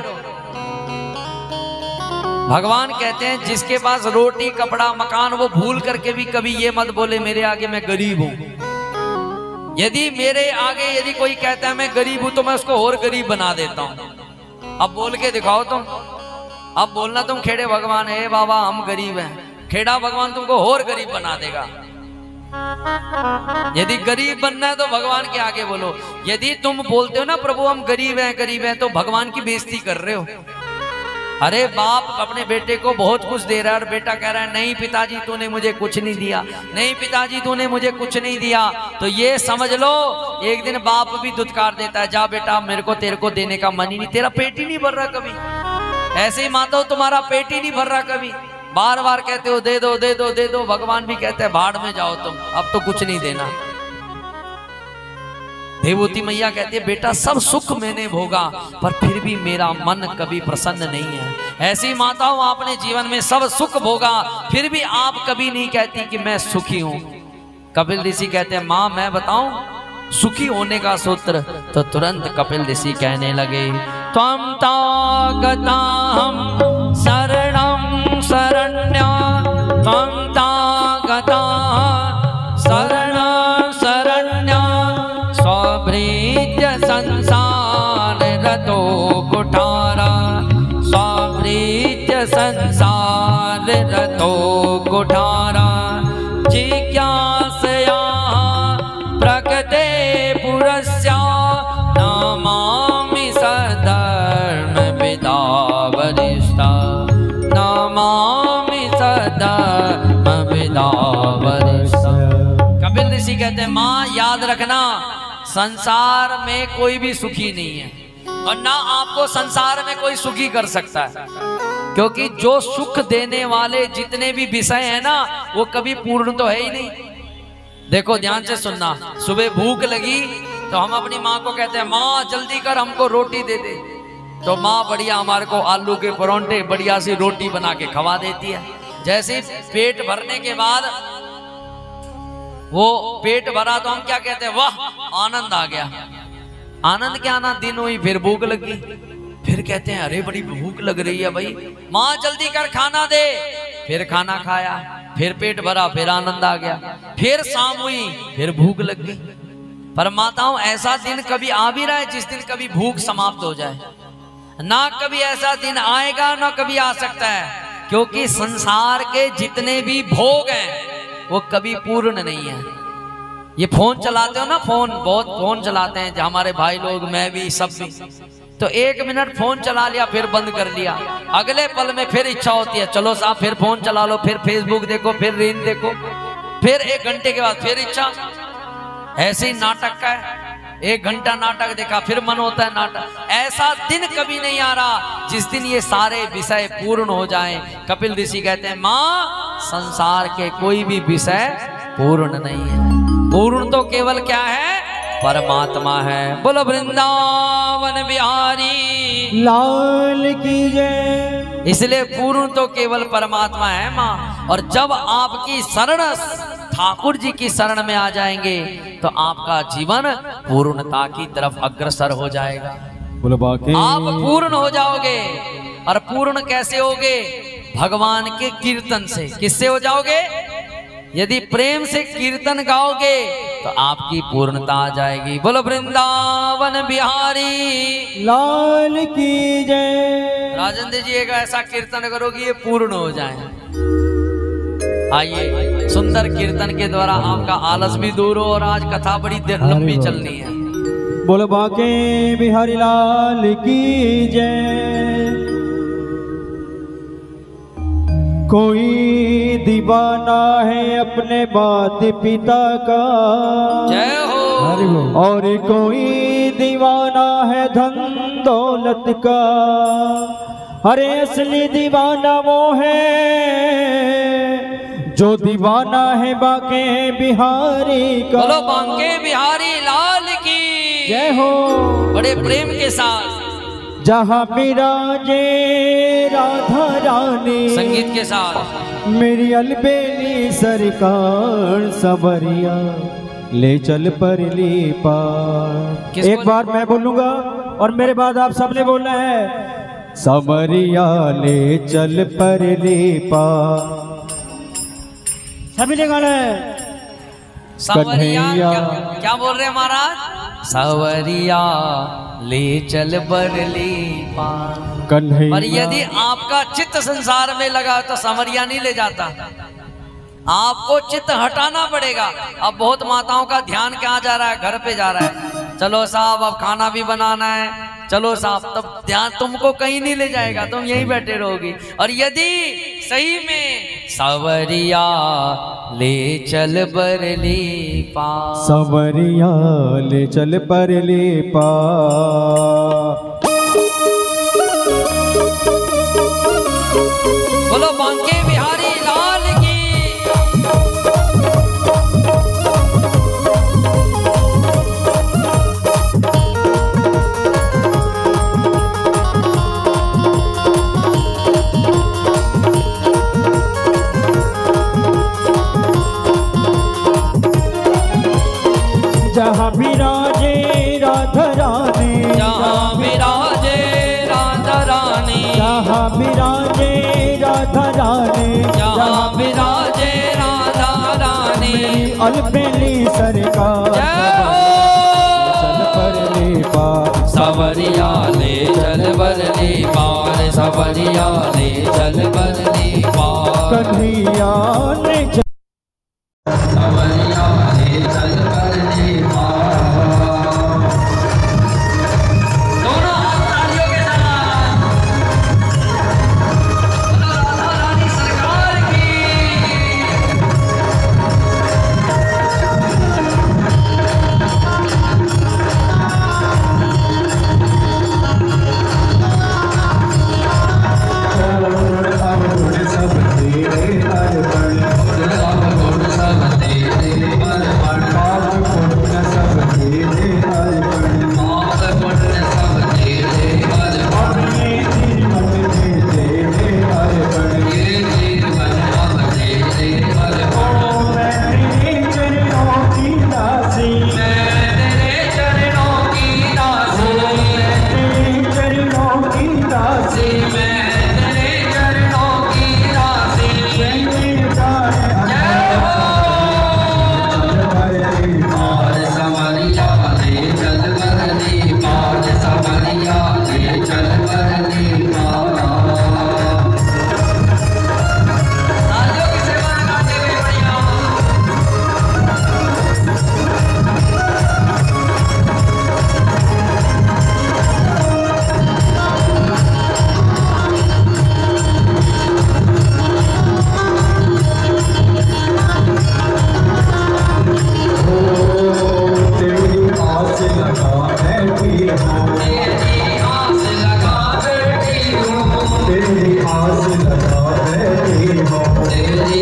भगवान कहते हैं जिसके पास रोटी कपड़ा मकान, वो भूल करके भी कभी ये मत बोले मेरे आगे मैं गरीब हूं। यदि मेरे आगे यदि कोई कहता है मैं गरीब हूं तो मैं उसको और गरीब बना देता हूं। अब बोल के दिखाओ तुम। अब बोलना तुम खेड़े भगवान है बाबा हम गरीब हैं, खेड़ा भगवान तुमको और गरीब बना देगा। यदि गरीब बनना है तो भगवान के आगे बोलो। यदि तुम बोलते हो ना प्रभु हम गरीब हैं तो भगवान की बेइज्जती कर रहे हो। अरे बाप अपने बेटे को बहुत कुछ दे रहा है और बेटा कह रहा है नहीं पिताजी तूने मुझे कुछ नहीं दिया, नहीं पिताजी तूने मुझे कुछ नहीं दिया, तो ये समझ लो एक दिन बाप भी दुत्कार देता है जा बेटा मेरे को तेरे को देने का मन ही नहीं, तेरा पेट ही नहीं भर रहा कभी। ऐसे ही माता तुम्हारा पेट ही नहीं भर रहा कभी, बार बार कहते हो दे दो दे दो दे दो। भगवान भी कहते हैं भाड़ में जाओ तुम, अब तो कुछ नहीं देना। देवती मैया कहती है बेटा सब सुख मैंने भोगा पर फिर भी मेरा मन कभी प्रसन्न नहीं है। ऐसी माताओं आपने जीवन में सब सुख भोगा फिर भी आप कभी नहीं कहती कि मैं सुखी हूं। कपिल ऋषि कहते हैं मां मैं बताऊं सुखी होने का सूत्र, तो तुरंत कपिल ऋषि कहने लगे त्वं तागताहं शरणं शरण्या त्वं तागताहं शरणं शरण्या स्वभृत्य संसार रतो कुठारा स्वभृत्य संसार रतो कुठारा जिज्ञासया प्रकृते पुरस्या नमामि सधर्म विदा वरिष्ठा नमामि सधर्म विदा वरिष्ठा। कपिल ऋषि कहते हैं माँ याद रखना संसार में कोई भी सुखी नहीं है और ना आपको संसार में कोई सुखी कर सकता है, क्योंकि जो सुख देने वाले जितने भी विषय है ना वो कभी पूर्ण तो है ही नहीं। देखो ध्यान से सुनना, सुबह भूख लगी तो हम अपनी माँ को कहते हैं माँ जल्दी कर हमको रोटी दे दे, तो माँ बढ़िया हमारे को आलू के परोंठे बढ़िया सी रोटी बना के खवा देती है। जैसे पेट भरने के बाद वो पेट भरा तो हम क्या कहते हैं वाह आनंद आ गया। आनंद क्या आना, दिन हुई फिर भूख लगी, फिर कहते हैं अरे बड़ी भूख लग रही है भाई माँ जल्दी कर खाना दे, फिर खाना खाया फिर पेट भरा फिर आनंद आ गया, फिर शाम हुई फिर भूख लग गई। पर माताओं ऐसा दिन कभी आ भी रहा है जिस दिन कभी भूख समाप्त हो जाए, ना कभी ऐसा दिन आएगा ना कभी आ सकता है, क्योंकि संसार के जितने भी भोग हैं वो कभी पूर्ण नहीं है। ये फोन चलाते हो ना, फोन बहुत फोन चलाते हैं हमारे भाई लोग, मैं भी सब भी, तो 1 मिनट फोन चला लिया फिर बंद कर लिया, अगले पल में फिर इच्छा होती है चलो साहब फिर फोन चला लो, फिर फेसबुक देखो, फिर रील देखो, फिर 1 घंटे के बाद फिर इच्छा। ऐसे ही नाटक का है, 1 घंटा नाटक देखा फिर मन होता है नाटक। ऐसा दिन कभी नहीं आ रहा जिस दिन ये सारे विषय पूर्ण हो जाएं। कपिल ऋषि कहते हैं माँ संसार के कोई भी विषय पूर्ण नहीं है, पूर्ण तो केवल क्या है परमात्मा है। बोलो वृंदावन बिहारी लाल की जय। इसलिए पूर्ण तो केवल परमात्मा है माँ, और जब आपकी शरण ठाकुर जी की शरण में आ जाएंगे तो आपका जीवन पूर्णता की तरफ अग्रसर हो जाएगा। बोलो बाकी आप पूर्ण हो जाओगे। और पूर्ण कैसे होगे? भगवान के कीर्तन से। किससे हो जाओगे? यदि प्रेम से कीर्तन गाओगे तो आपकी पूर्णता आ जाएगी। बोलो वृंदावन बिहारी लाल की जय। राजेंद्र जी एक ऐसा कीर्तन करोगे ये पूर्ण हो जाए। आइए सुंदर कीर्तन के द्वारा आपका आलस भी दूर हो, और आज कथा बड़ी देर लंबी चलनी है। बोलो बाके बिहारी लाल की जय। कोई दीवाना है अपने मात पिता का, जय हो। और कोई दीवाना है धन दौलत का। अरे असली दीवाना वो है जो दीवाना है बाके बिहारी का। बोलो बाके बिहारी लाल की जय हो। बड़े प्रेम के साथ जहाँ विराजे राधा रानी, संगीत के साथ मेरी अलबेली सरकार सवरिया ले चल परली पार। एक बार मैं बोलूंगा और मेरे बाद आप सबने बोलना है। सवरिया ले चल परली पार, सभी ने गाना है। सवरिया क्या बोल रहे हैं महाराज? सवरिया ले चल बरली पार। पर यदि आपका चित्त संसार में लगा तो सवरिया नहीं ले जाता, आपको चित्त हटाना पड़ेगा। अब बहुत माताओं का ध्यान कहाँ जा रहा है? घर पे जा रहा है। चलो साहब अब खाना भी बनाना है, चलो साहब, तब ध्यान तुमको कहीं नहीं ले जाएगा, तुम यहीं बैठे रहोगी। और यदि सही में सवरिया ले चल बरली पार, सवरिया ले चल बरली पार। बोलो बांके बिहारी लाल की। रानी यहाँ विराजे राधा रानी अलबेली सरकार चल परली पार सवरिया ले चल बरली पार सवरिया ले चल बरली पार कन्हैया ले सवरिया ले चल बरली पार। दोनों हाथ तालियों के साथ राधा रानी सरकार की। तेरी